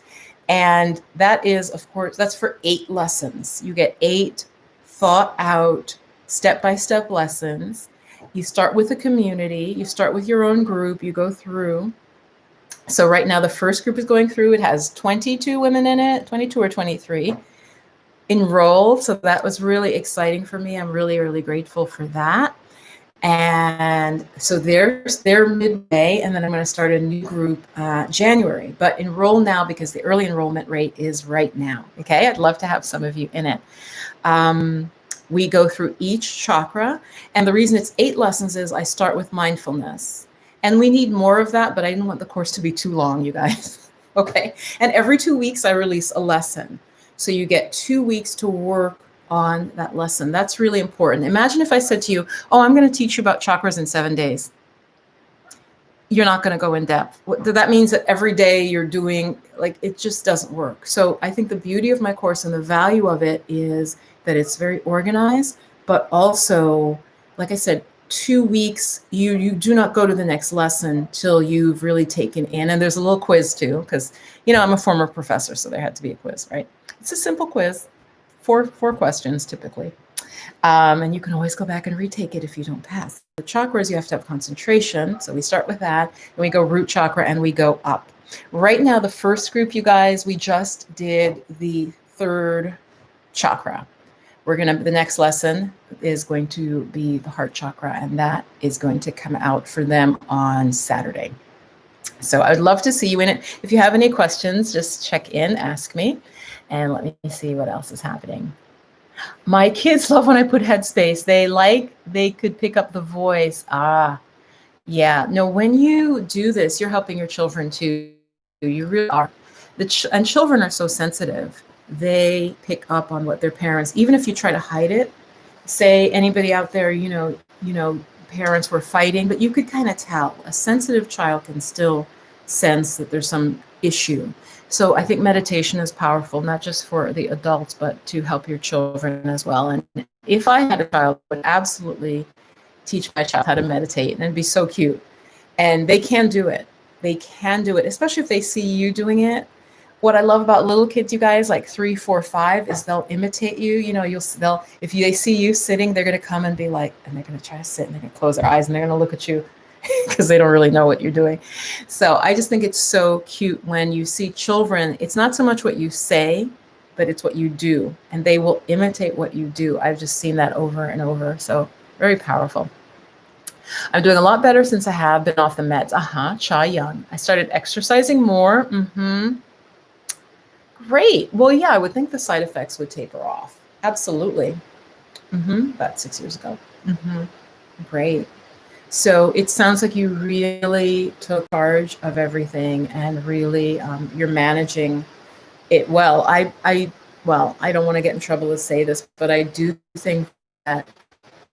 And that is, of course, that's for 8 lessons. You get 8 thought out, step-by-step lessons. You start with a community, you start with your own group, you go through. So right now the first group is going through, it has 22 women in it, 22 or 23 enrolled. So that was really exciting for me. I'm really, really grateful for that. And so they're midway, and then I'm going to start a new group January. But enroll now because the early enrollment rate is right now. Okay, I'd love to have some of you in it. We go through each chakra, and the reason it's 8 lessons is I start with mindfulness, and we need more of that. But I didn't want the course to be too long, you guys. Okay, and every 2 weeks I release a lesson, so you get 2 weeks to work on that lesson. That's really important. Imagine if I said to you, oh, I'm going to teach you about chakras in 7 days. You're not going to go in depth. That means that every day you're doing, like, it just doesn't work. So I think the beauty of my course and the value of it is that it's very organized, but also, like I said, 2 weeks, you do not go to the next lesson till you've really taken in. And there's a little quiz too, because, you know, I'm a former professor, so there had to be a quiz, right? It's a simple quiz. Four questions typically. And you can always go back and retake it if you don't pass. The chakras, you have to have concentration. So we start with that, and we go root chakra, and we go up. Right now, the first group, you guys, we just did the 3rd chakra. The next lesson is going to be the heart chakra, and that is going to come out for them on Saturday. So I would love to see you in it. If you have any questions, just check in, ask me. And let me see what else is happening. My kids love when I put headspace. They could pick up the voice. Yeah. No, when you do this, you're helping your children too. You really are. And children are so sensitive. They pick up on what their parents, even if you try to hide it. Say anybody out there, you know, parents were fighting, but you could kind of tell. A sensitive child can still sense that there's some issue. So I think meditation is powerful, not just for the adults, but to help your children as well. And if I had a child, I would absolutely teach my child how to meditate, and it'd be so cute. And they can do it. They can do it, especially if they see you doing it. What I love about little kids, you guys, like 3, 4, 5, is they'll imitate you. You know, if they see you sitting, they're going to come and be like, and they're going to try to sit, and they're going to close their eyes, and they're going to look at you because they don't really know what you're doing. So I just think it's so cute when you see children. It's not so much what you say, but it's what you do, and they will imitate what you do. I've just seen that over and over. So very powerful. I'm doing a lot better since I have been off the meds. Cha Young. I started exercising more. Great. Well, yeah, I would think the side effects would taper off. Absolutely. About 6 years ago. Great. So it sounds like you really took charge of everything, and really you're managing it well. I don't want to get in trouble to say this, but I do think that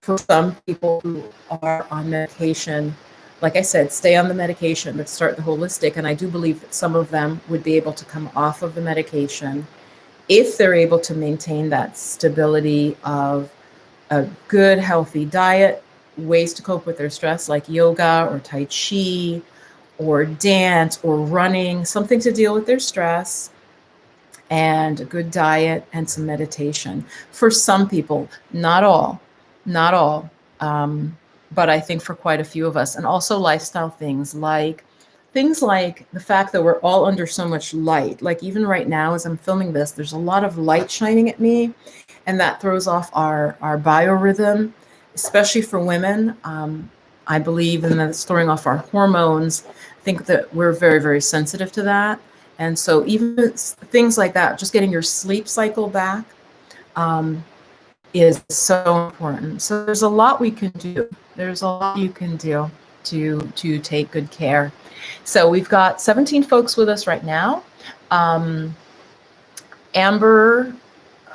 for some people who are on medication, like I said, stay on the medication, but start the holistic. And I do believe that some of them would be able to come off of the medication if they're able to maintain that stability of a good, healthy diet, ways to cope with their stress, like yoga or Tai Chi or dance or running, something to deal with their stress, and a good diet and some meditation. For some people, not all, but I think for quite a few of us. And also lifestyle things like the fact that we're all under so much light. Like even right now, as I'm filming this, there's a lot of light shining at me, and that throws off our biorhythm, especially for women. I believe, and that's throwing off our hormones. I think that we're very, very sensitive to that. And so even things like that, just getting your sleep cycle back is so important. So there's a lot we can do. There's a lot you can do to take good care. So we've got 17 folks with us right now. Amber,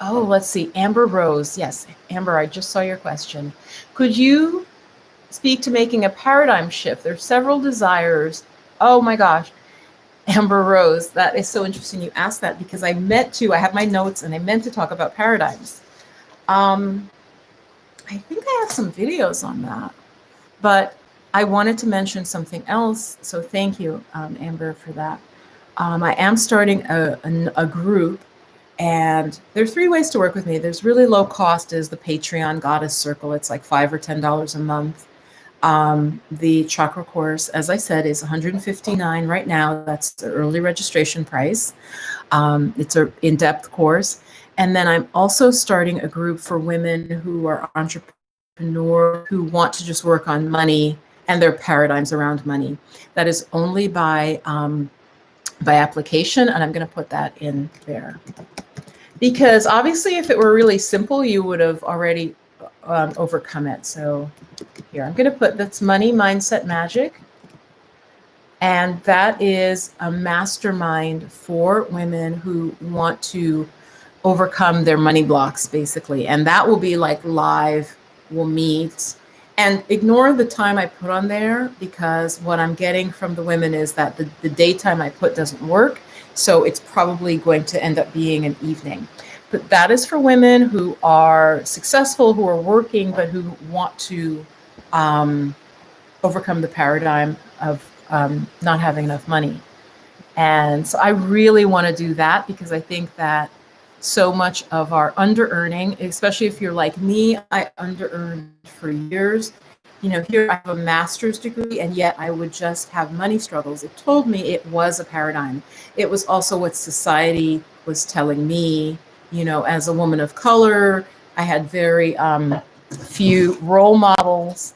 oh, let's see, Amber Rose. Yes, Amber, I just saw your question. Could you speak to making a paradigm shift? There's several desires. Oh my gosh. Amber Rose, that is so interesting you asked that, because I have my notes and I meant to talk about paradigms. I think I have some videos on that, but I wanted to mention something else. So thank you, Amber, for that. I am starting a group, and there's 3 ways to work with me. There's really low cost is the Patreon Goddess Circle. It's like $5 or $10 a month. The Chakra course, as I said, is $159 right now. That's the early registration price. It's an in-depth course. And then I'm also starting a group for women who are entrepreneurs who want to just work on money and their paradigms around money. That is only by application, and I'm going to put that in there. Because obviously, if it were really simple, you would have already overcome it. So here, I'm going to put that's Money Mindset Magic. And that is a mastermind for women who want to overcome their money blocks, basically. And that will be like live, we'll meet. And ignore the time I put on there, because what I'm getting from the women is that the daytime I put doesn't work. So it's probably going to end up being an evening. But that is for women who are successful, who are working, but who want to overcome the paradigm of not having enough money. And so I really want to do that, because I think that so much of our under-earning, especially if you're like me, I under-earned for years. You know, here I have a master's degree, and yet I would just have money struggles. It told me it was a paradigm. It was also what society was telling me. You know, as a woman of color, I had very few role models.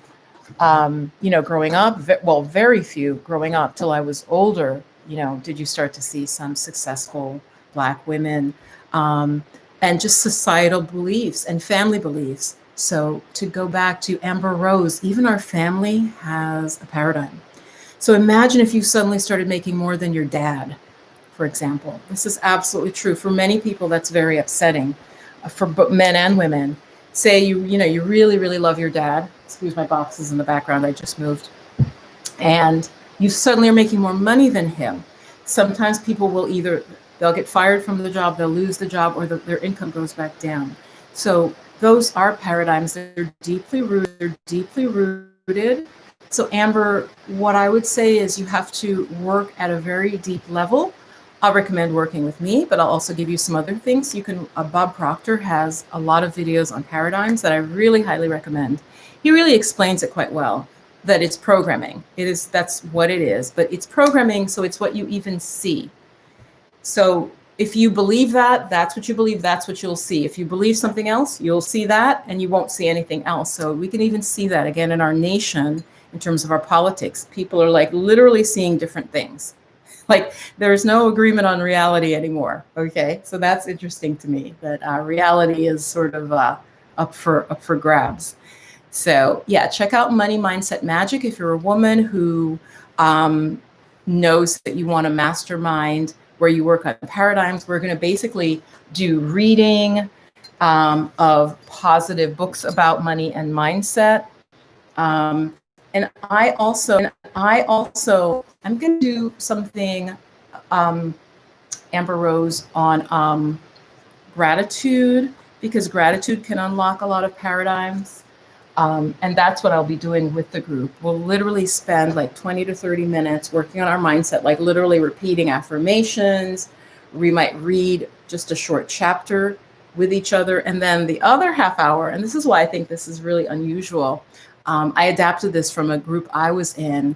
You know, growing up, well, very few growing up till I was older. You know, did you start to see some successful Black women, and just societal beliefs and family beliefs. So to go back to Amber Rose, even our family has a paradigm. So imagine if you suddenly started making more than your dad, for example. This is absolutely true. For many people, that's very upsetting, for men and women. Say you really, really love your dad. Excuse my boxes in the background, I just moved. And you suddenly are making more money than him. Sometimes people will they'll get fired from the job, they'll lose the job, or their income goes back down. So those are paradigms. They're deeply rooted. So Amber, what I would say is you have to work at a very deep level. I'll recommend working with me, but I'll also give you some other things. You can, Bob Proctor has a lot of videos on paradigms that I really highly recommend. He really explains it quite well, that it's programming. That's what it is, but it's programming, so it's what you even see. So if you believe that, that's what you believe, that's what you'll see. If you believe something else, you'll see that and you won't see anything else. So we can even see that again in our nation in terms of our politics. People are like literally seeing different things. Like there's no agreement on reality anymore. Okay, so that's interesting to me, that reality is sort of up for grabs. So yeah, check out Money Mindset Magic if you're a woman who knows that you want a mastermind where you work on paradigms. We're going to basically do reading of positive books about money and mindset. And I also, I'm going to do something, Amber Rose, on gratitude, because gratitude can unlock a lot of paradigms. And that's what I'll be doing with the group. We'll literally spend like 20 to 30 minutes working on our mindset, like literally repeating affirmations. We might read just a short chapter with each other. And then the other half hour, and this is why I think this is really unusual. I adapted this from a group I was in,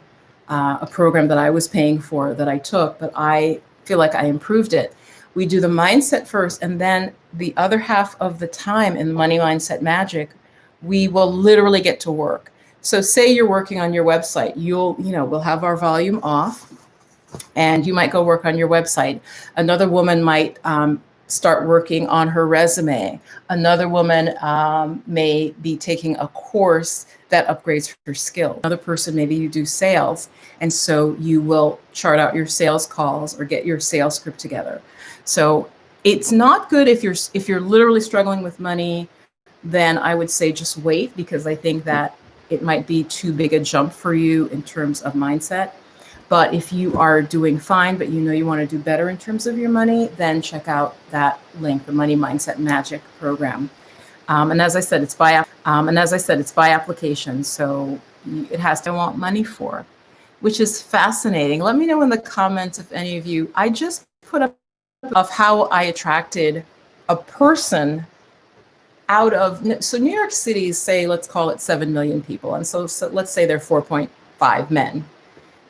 a program that I was paying for that I took, but I feel like I improved it. We do the mindset first, and then the other half of the time in Money Mindset Magic, we will literally get to work. So say you're working on your website, we'll have our volume off and you might go work on your website. Another woman might start working on her resume. Another woman may be taking a course that upgrades her skill. Another person, maybe you do sales. And so you will chart out your sales calls or get your sales script together. So It's not good if you're literally struggling with money. Then I would say just wait, because I think that it might be too big a jump for you in terms of mindset. But if you are doing fine, but you know you want to do better in terms of your money, then check out that link, the Money Mindset Magic program. And as I said, it's by application, so it has to want money for, which is fascinating. Let me know in the comments if any of you. I just put up of how I attracted a person out of, so New York City, say, let's call it 7 million people, and so let's say they're 4.5 men.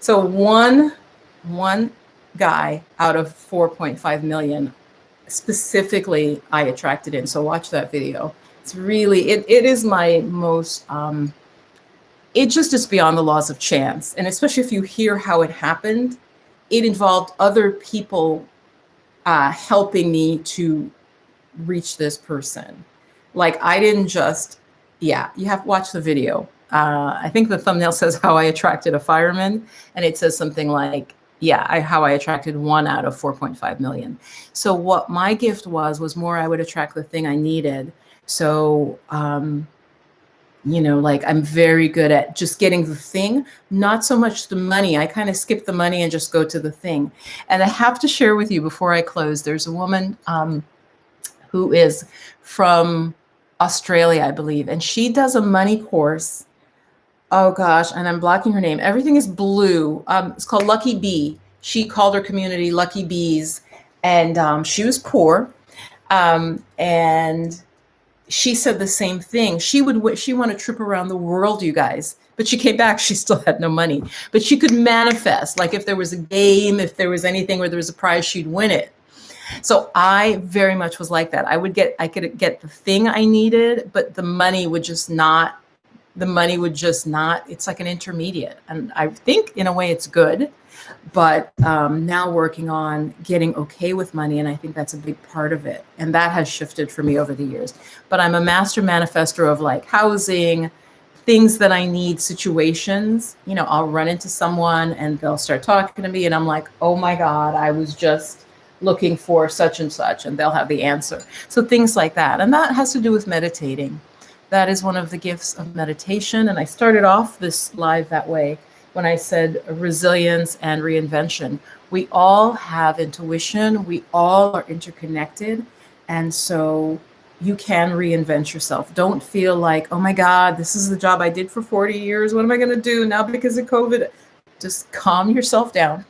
So one guy out of 4.5 million specifically I attracted in. So watch that video. It's really, it is my most, it just is beyond the laws of chance. And especially if you hear how it happened, it involved other people helping me to reach this person. Like, I didn't just, yeah, you have to watch the video. I think the thumbnail says how I attracted a fireman, and it says something like, yeah, how I attracted 1 out of 4.5 million. So what my gift was more I would attract the thing I needed. So, you know, like, I'm very good at just getting the thing, not so much the money. I kind of skip the money and just go to the thing. And I have to share with you before I close, there's a woman who is from Australia, I believe, and she does a money course. Oh gosh, and I'm blocking her name. Everything is blue. It's called Lucky Bee. She called her community Lucky Bees, and she was poor, and she said the same thing. She won a trip around the world, you guys, but she came back. She still had no money, but she could manifest. Like, if there was a game, if there was anything where there was a prize, she'd win it. So I very much was like that. I could get the thing I needed, but the money would just not. It's like an intermediate. And I think in a way it's good, but now working on getting okay with money. And I think that's a big part of it. And that has shifted for me over the years. But I'm a master manifester of, like, housing, things that I need, situations. You know, I'll run into someone and they'll start talking to me and I'm like, oh my God, I was just looking for such and such, and they'll have the answer. So things like that. And that has to do with meditating. That is one of the gifts of meditation. And I started off this live that way when I said resilience and reinvention. We all have intuition. We all are interconnected. And so you can reinvent yourself. Don't feel like, oh my God, this is the job I did for 40 years. What am I going to do now because of COVID? Just calm yourself down.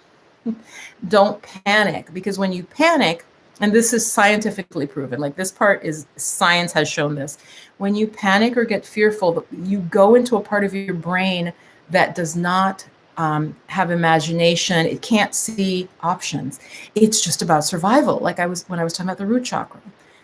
Don't panic, because when you panic, and this is scientifically proven, like, this part is, science has shown this. When you panic or get fearful, you go into a part of your brain that does not have imagination. It can't see options. It's just about survival. Like when I was talking about the root chakra.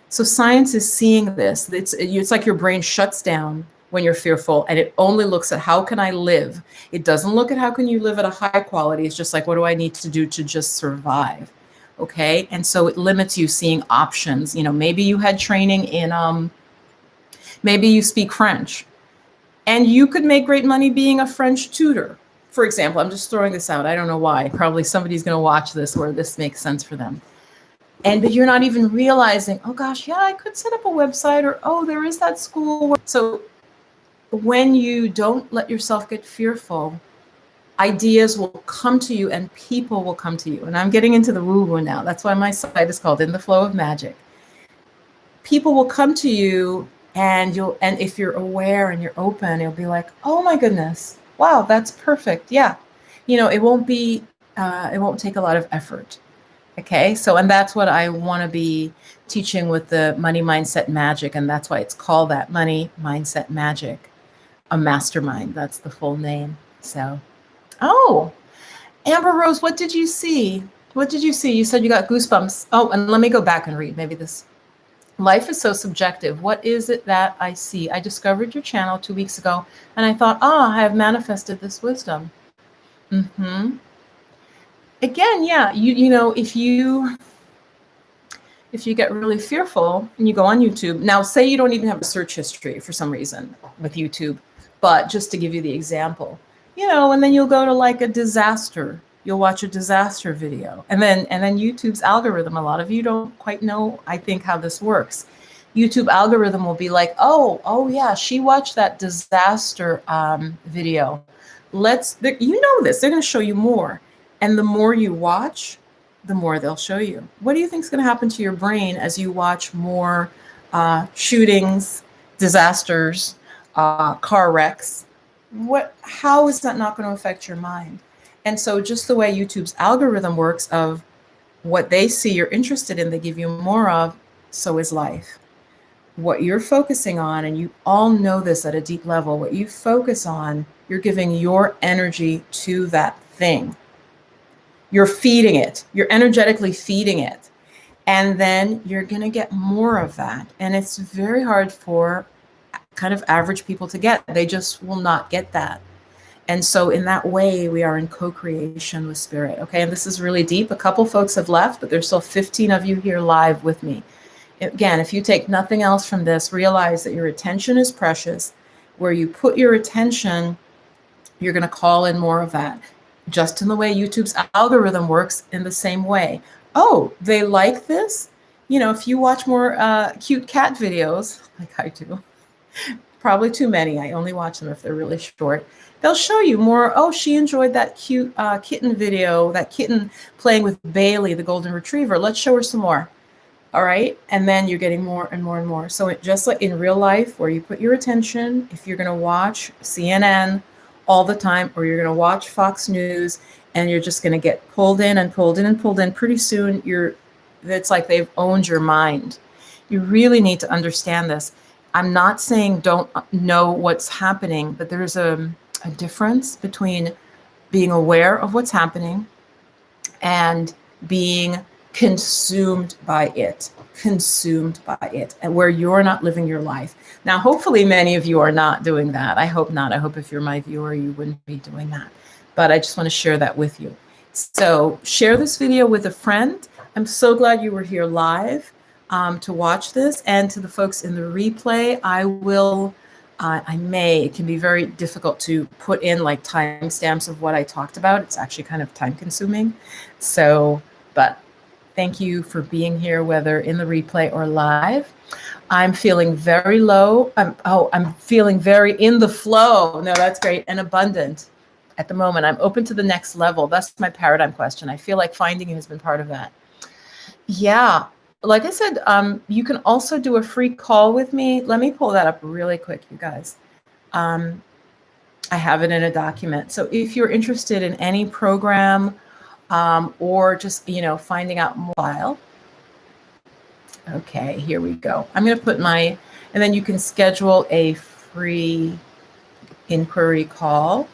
So science is seeing this. It's like your brain shuts down when you're fearful, and it only looks at how can I live. It doesn't look at how can you live at a high quality. It's just like, what do I need to do to just survive? Okay. And so it limits you seeing options. You know, maybe you had training in, maybe you speak French, and you could make great money being a French tutor. For example, I'm just throwing this out. I don't know why. Probably somebody's going to watch this where this makes sense for them. But you're not even realizing, oh gosh, yeah, I could set up a website, or, oh, there is that school. So when you don't let yourself get fearful, ideas will come to you and people will come to you. And I'm getting into the woo-woo now. That's why my site is called In the Flow of Magic. People will come to you, and if you're aware and you're open, you'll be like, oh my goodness, wow, that's perfect. Yeah. You know, it won't take a lot of effort. Okay. So, and that's what I want to be teaching with the Money Mindset Magic. And that's why it's called that, Money Mindset Magic, a mastermind. That's the full name. So, oh, Amber Rose, what did you see? What did you see? You said you got goosebumps. Oh, and let me go back and read. Maybe this. Life is so subjective. What is it that I see? I discovered your channel 2 weeks ago, and I thought, I have manifested this wisdom. Again, yeah, you know, if you get really fearful and you go on YouTube, now say you don't even have a search history for some reason with YouTube, but just to give you the example, you know, and then you'll go to like a disaster you'll watch a disaster video. And then YouTube's algorithm, a lot of you don't quite know, I think, how this works. YouTube algorithm will be like, oh yeah, she watched that disaster video. You know this, they're going to show you more. And the more you watch, the more they'll show you. What do you think is going to happen to your brain as you watch more shootings, disasters, car wrecks? How is that not going to affect your mind? And so just the way YouTube's algorithm works of what they see you're interested in, they give you more of, so is life. What you're focusing on, and you all know this at a deep level, what you focus on, you're giving your energy to that thing. You're feeding it. You're energetically feeding it. And then you're going to get more of that. And it's very hard for kind of average people to get. They just will not get that. And so in that way, we are in co-creation with spirit. Okay, and this is really deep. A couple folks have left, but there's still 15 of you here live with me. Again, if you take nothing else from this, realize that your attention is precious. Where you put your attention, you're going to call in more of that. Just in the way YouTube's algorithm works, in the same way. Oh, they like this? You know, if you watch more cute cat videos, like I do, probably too many, I only watch them if they're really short, they'll show you more, oh, she enjoyed that cute kitten video, that kitten playing with Bailey, the golden retriever. Let's show her some more. All right. And then you're getting more and more and more. So just like in real life, where you put your attention, if you're going to watch CNN all the time, or you're going to watch Fox News, and you're just going to get pulled in and pulled in and pulled in, pretty soon it's like they've owned your mind. You really need to understand this. I'm not saying don't know what's happening, but there's a difference between being aware of what's happening and being consumed by it, and where you're not living your life. Now, hopefully many of you are not doing that. I hope not. I hope if you're my viewer, you wouldn't be doing that. But I just want to share that with you. So share this video with a friend. I'm so glad you were here live to watch this. And to the folks in the replay, it can be very difficult to put in like timestamps of what I talked about. It's actually kind of time consuming. But thank you for being here, whether in the replay or live. I'm feeling very low. I'm feeling very in the flow. No, that's great. And abundant at the moment. I'm open to the next level. That's my paradigm question. I feel like finding you has been part of that. Yeah. Like I said, you can also do a free call with me. Let me pull that up really quick, you guys. I have it in a document. So if you're interested in any program, or just, finding out more. Okay, here we go. I'm going to put and then you can schedule a free inquiry call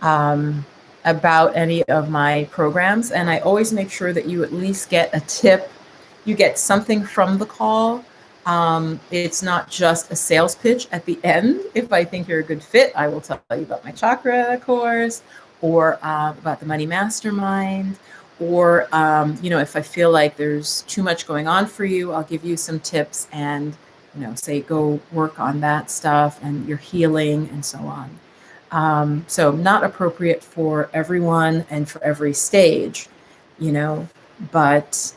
about any of my programs. And I always make sure that you at least get a tip. You get something from the call. It's not just a sales pitch at the end. If I think you're a good fit, I will tell you about my chakra course, or about the Money Mastermind, or, if I feel like there's too much going on for you, I'll give you some tips and, say, go work on that stuff and your healing and so on. So not appropriate for everyone and for every stage, but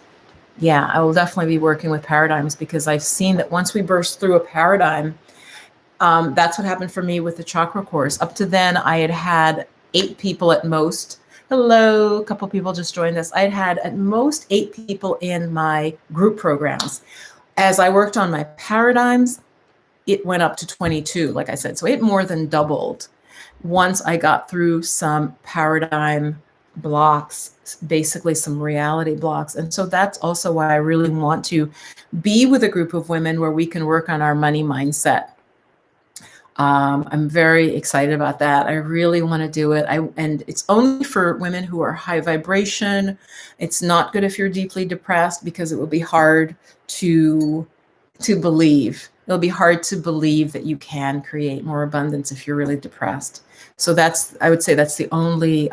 yeah, I will definitely be working with paradigms, because I've seen that once we burst through a paradigm, that's what happened for me with the chakra course. Up to then, I had 8 people at most. Hello, a couple people just joined us. I had at most 8 people in my group programs. As I worked on my paradigms, it went up to 22, like I said. So it more than doubled once I got through some paradigm blocks, basically some reality blocks. And so that's also why I really want to be with a group of women where we can work on our money mindset. I'm very excited about that. I really want to do it. And it's only for women who are high vibration. It's not good if you're deeply depressed, because it will be hard to believe. It'll be hard to believe that you can create more abundance if you're really depressed. So I would say that's the only,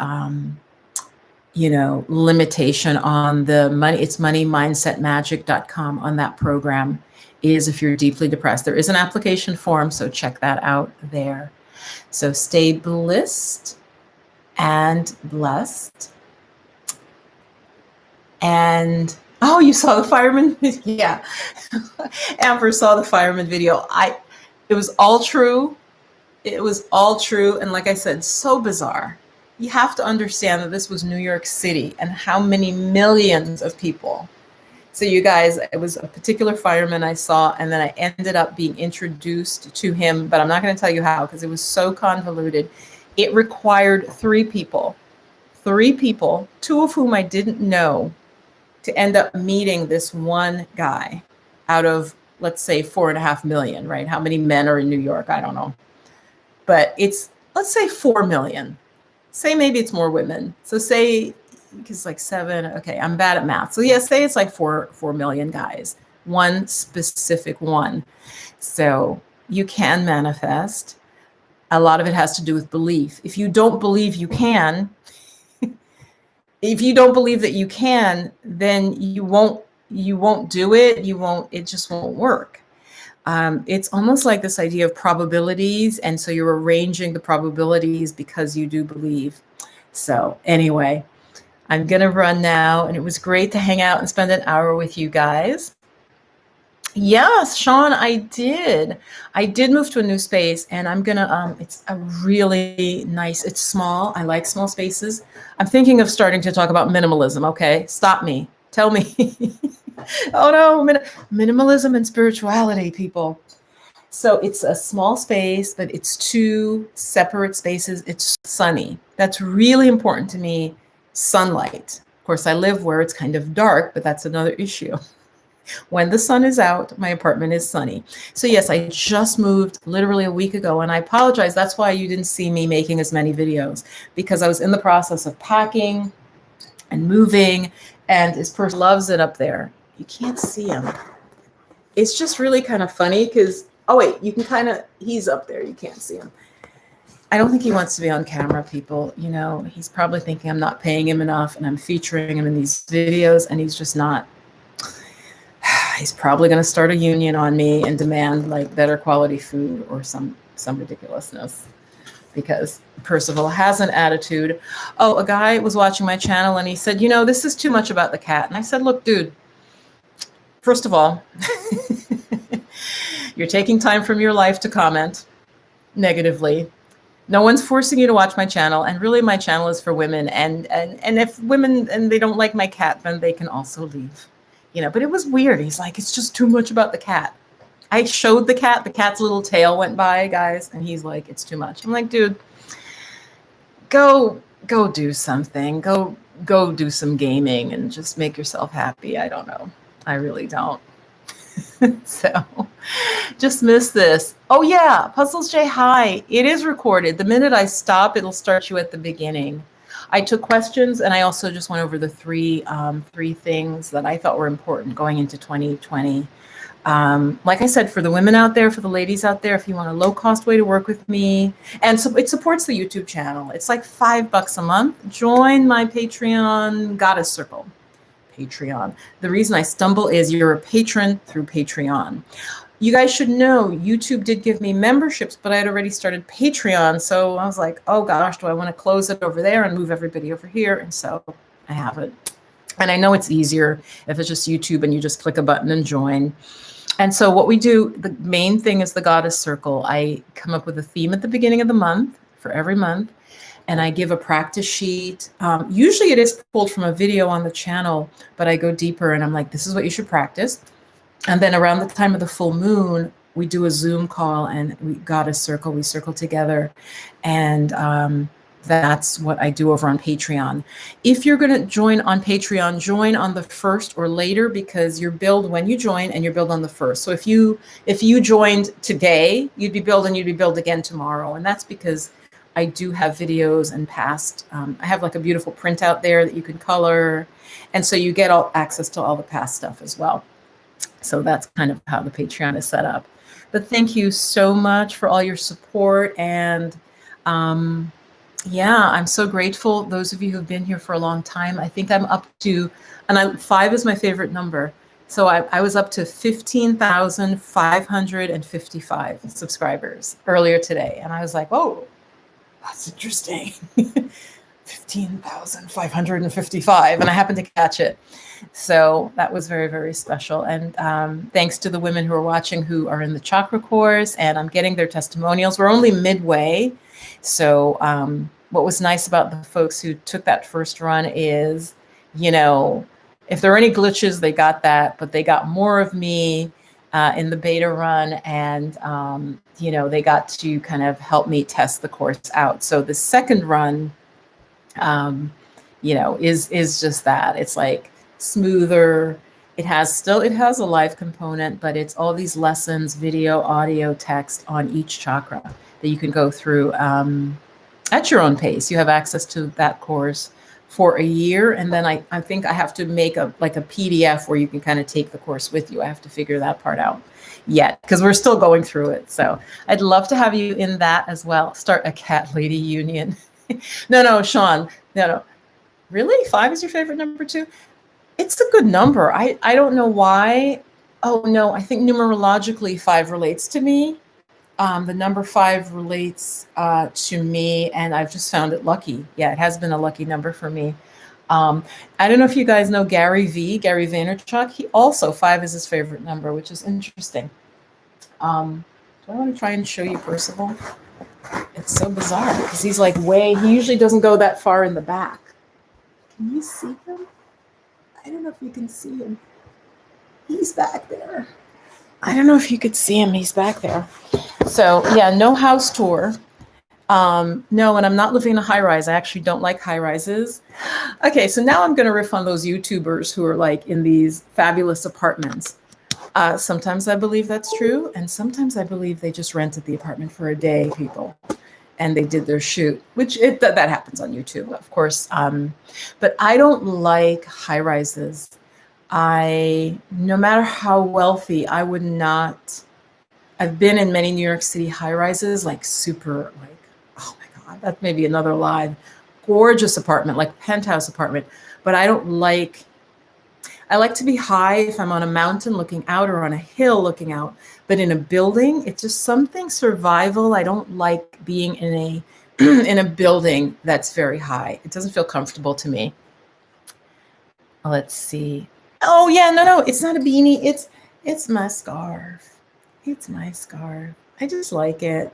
limitation on the money. It's moneymindsetmagic.com on that program. Is if you're deeply depressed. There is an application form, so check that out there. So stay blissed and blessed. And oh, you saw the fireman? Yeah. Amber saw the fireman video. It was all true. It was all true. And like I said, so bizarre. You have to understand that this was New York City and how many millions of people. So you guys, it was a particular fireman I saw, and then I ended up being introduced to him, but I'm not going to tell you how because it was so convoluted. It required three people, two of whom I didn't know, to end up meeting this one guy out of, let's say, 4.5 million, right? How many men are in New York? I don't know. But it's, let's say 4 million. Say maybe it's more women. So say, because like 7, okay, I'm bad at math. So yeah, say it's like 4 million guys, one specific one. So you can manifest. A lot of it has to do with belief. If you don't believe you can, if you don't believe that you can, then you won't do it. It just won't work. It's almost like this idea of probabilities. And so you're arranging the probabilities because you do believe. So anyway, I'm going to run now. And it was great to hang out and spend an hour with you guys. Yes, Sean, I did. I did move to a new space, and I'm going to, it's a really nice, it's small. I like small spaces. I'm thinking of starting to talk about minimalism. Okay, stop me. Tell me. Oh no, minimalism and spirituality, people. So it's a small space, but it's 2 separate spaces. It's sunny. That's really important to me. Sunlight. Of course, I live where it's kind of dark, but that's another issue. When the sun is out, my apartment is sunny. So yes, I just moved literally a week ago, and I apologize. That's why you didn't see me making as many videos, because I was in the process of packing and moving, and this person loves it up there. You can't see him. It's just really kind of funny because, oh wait, you can kind of, he's up there. You can't see him. I don't think he wants to be on camera, people. You know, he's probably thinking I'm not paying him enough and I'm featuring him in these videos, and he's just not. He's probably going to start a union on me and demand like better quality food or some ridiculousness, because Percival has an attitude. Oh, a guy was watching my channel and he said, you know, this is too much about the cat. And I said, look, dude, first of all, you're taking time from your life to comment negatively. No one's forcing you to watch my channel. And really my channel is for women. And if women, and they don't like my cat, then they can also leave. You know, but it was weird. He's like, it's just too much about the cat. I showed the cat's little tail went by, guys, and he's like, it's too much. I'm like, dude, go do something. Go do some gaming and just make yourself happy. I don't know. I really don't. So just miss this. Oh yeah, Puzzles J, hi. It is recorded. The minute I stop, it'll start you at the beginning. I took questions, and I also just went over the three things that I thought were important going into 2020. Like I said, for the women out there, for the ladies out there, if you want a low-cost way to work with me, and so it supports the YouTube channel. It's like $5 a month. Join my Patreon Goddess Circle. Patreon. The reason I stumble is you're a patron through Patreon. You guys should know YouTube did give me memberships, but I had already started Patreon. So I was like, oh gosh, do I want to close it over there and move everybody over here? And so I have it. And I know it's easier if it's just YouTube and you just click a button and join. And so what we do, the main thing is the Goddess Circle. I come up with a theme at the beginning of the month for every month, and I give a practice sheet. Usually it is pulled from a video on the channel, but I go deeper and I'm like, this is what you should practice. And then around the time of the full moon, we do a Zoom call, and we Goddess Circle, we circle together. And that's what I do over on Patreon. If you're going to join on Patreon, join on the 1st or later, because you're billed when you join and you're billed on the 1st. So if you joined today, you'd be billed and you'd be billed again tomorrow. And that's because I do have videos and past, I have like a beautiful printout there that you can color. And so you get all access to all the past stuff as well. So that's kind of how the Patreon is set up. But thank you so much for all your support. And yeah, I'm so grateful. Those of you who've been here for a long time, I think I'm up to, and 5 is my favorite number. So I was up to 15,555 subscribers earlier today. And I was like, oh, that's interesting. 15,555, and I happened to catch it. So that was very, very special. And thanks to the women who are watching who are in the chakra course, and I'm getting their testimonials. We're only midway. So what was nice about the folks who took that first run is, you know, if there are any glitches, they got that, but they got more of me in the beta run, and you know, they got to kind of help me test the course out. So the second run, you know, is just that. It's like smoother. It has a live component, but it's all these lessons, video, audio, text on each chakra that you can go through at your own pace. You have access to that course for a year, and then I think I have to make a PDF where you can kind of take the course with you. I have to figure that part out yet, because we're still going through it. So I'd love to have you in that as well. Start a cat lady union. No, Sean, no. Really? 5 is your favorite number too? It's a good number. I don't know why. Oh no, I think numerologically 5 relates to me. The number 5 relates to me, and I've just found it lucky. Yeah, it has been a lucky number for me. I don't know if you guys know Gary Vaynerchuk. He also 5 is his favorite number, which is interesting. Do I want to try and show you Percival? It's so bizarre because he's like he usually doesn't go that far in the back. Can you see him? I don't know if you can see him. He's back there. I don't know if you could see him. He's back there. So yeah, no house tour. No, and I'm not living in a high rise. I actually don't like high rises. Okay, so now I'm going to riff on those YouTubers who are like in these fabulous apartments. Sometimes I believe that's true, and sometimes I believe they just rented the apartment for a day, people, and they did their shoot, which that happens on YouTube, of course. But I don't like high rises. No matter how wealthy, I would not. I've been in many New York City high rises, like super, like, oh my God, that's maybe another live, gorgeous apartment, like penthouse apartment. But I like to be high if I'm on a mountain looking out or on a hill looking out. But in a building, it's just something survival. I don't like being in in a building that's very high. It doesn't feel comfortable to me. Let's see. Oh yeah, no, it's not a beanie. It's my scarf. It's my scarf. I just like it.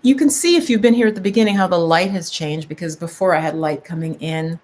You can see if you've been here at the beginning how the light has changed, because before I had light coming in.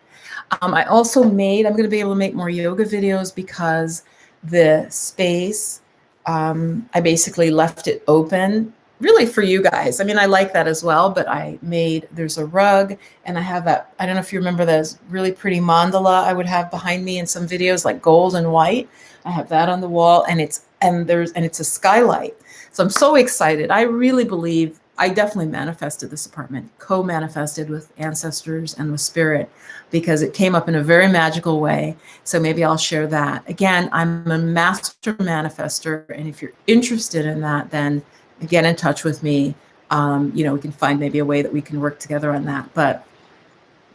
I also I'm going to be able to make more yoga videos because the space, I basically left it open really for you guys. I mean, I like that as well, but there's a rug, and I have that, I don't know if you remember those really pretty mandala I would have behind me in some videos, like gold and white. I have that on the wall, and it's a skylight. So I'm so excited. I really believe I definitely manifested this apartment, co-manifested with ancestors and with spirit, because it came up in a very magical way. So maybe I'll share that. Again, I'm a master manifester, and if you're interested in that, then get in touch with me. We can find maybe a way that we can work together on that. But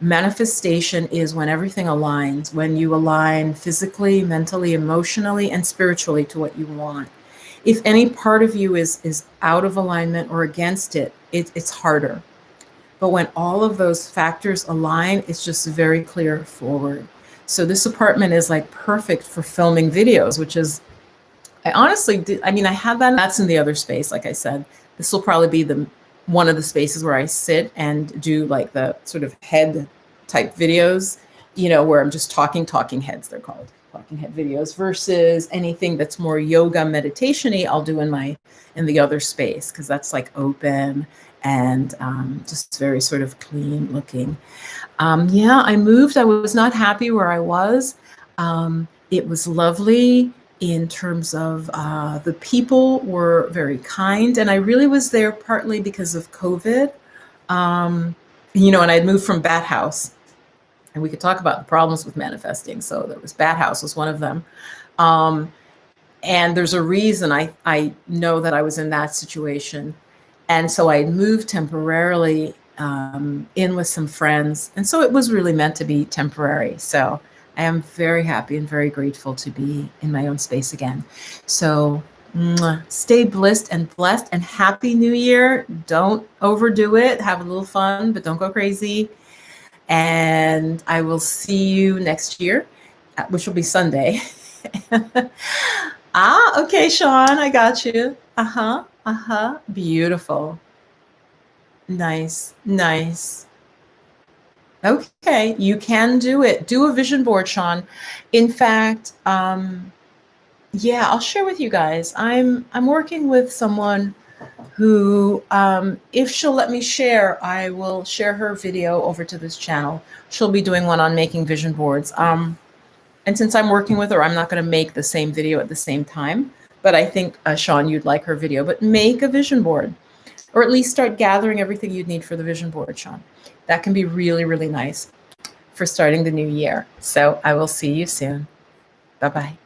manifestation is when everything aligns, when you align physically, mentally, emotionally, and spiritually to what you want. If any part of you is out of alignment or against it, it's harder. But when all of those factors align, it's just very clear forward. So this apartment is like perfect for filming videos, which is, I honestly did. I mean, I had that. That's in the other space. Like I said, this will probably be one of the spaces where I sit and do like the sort of head type videos, where I'm just talking heads, they're called talking head videos, versus anything that's more yoga meditation-y, I'll do in the other space, because that's like open and just very sort of clean looking. I moved. I was not happy where I was. It was lovely in terms of the people were very kind, and I really was there partly because of COVID. And I'd moved from Bat House, and we could talk about the problems with manifesting. So there was Bat House was one of them. And there's a reason I know that I was in that situation. And so I moved temporarily in with some friends. And so it was really meant to be temporary. So I am very happy and very grateful to be in my own space again. So stay blissed and blessed, and Happy New Year. Don't overdo it. Have a little fun, but don't go crazy. And I will see you next year, which will be Sunday. Okay, Sean, I got you. Beautiful. Nice, nice. Okay, you can do it. Do a vision board, Sean. In fact, yeah, I'll share with you guys. I'm working with someone who, if she'll let me share, I will share her video over to this channel. She'll be doing one on making vision boards. And since I'm working with her, I'm not going to make the same video at the same time. But I think, Sean, you'd like her video. But make a vision board, or at least start gathering everything you'd need for the vision board, Sean. That can be really, really nice for starting the new year. So I will see you soon. Bye-bye.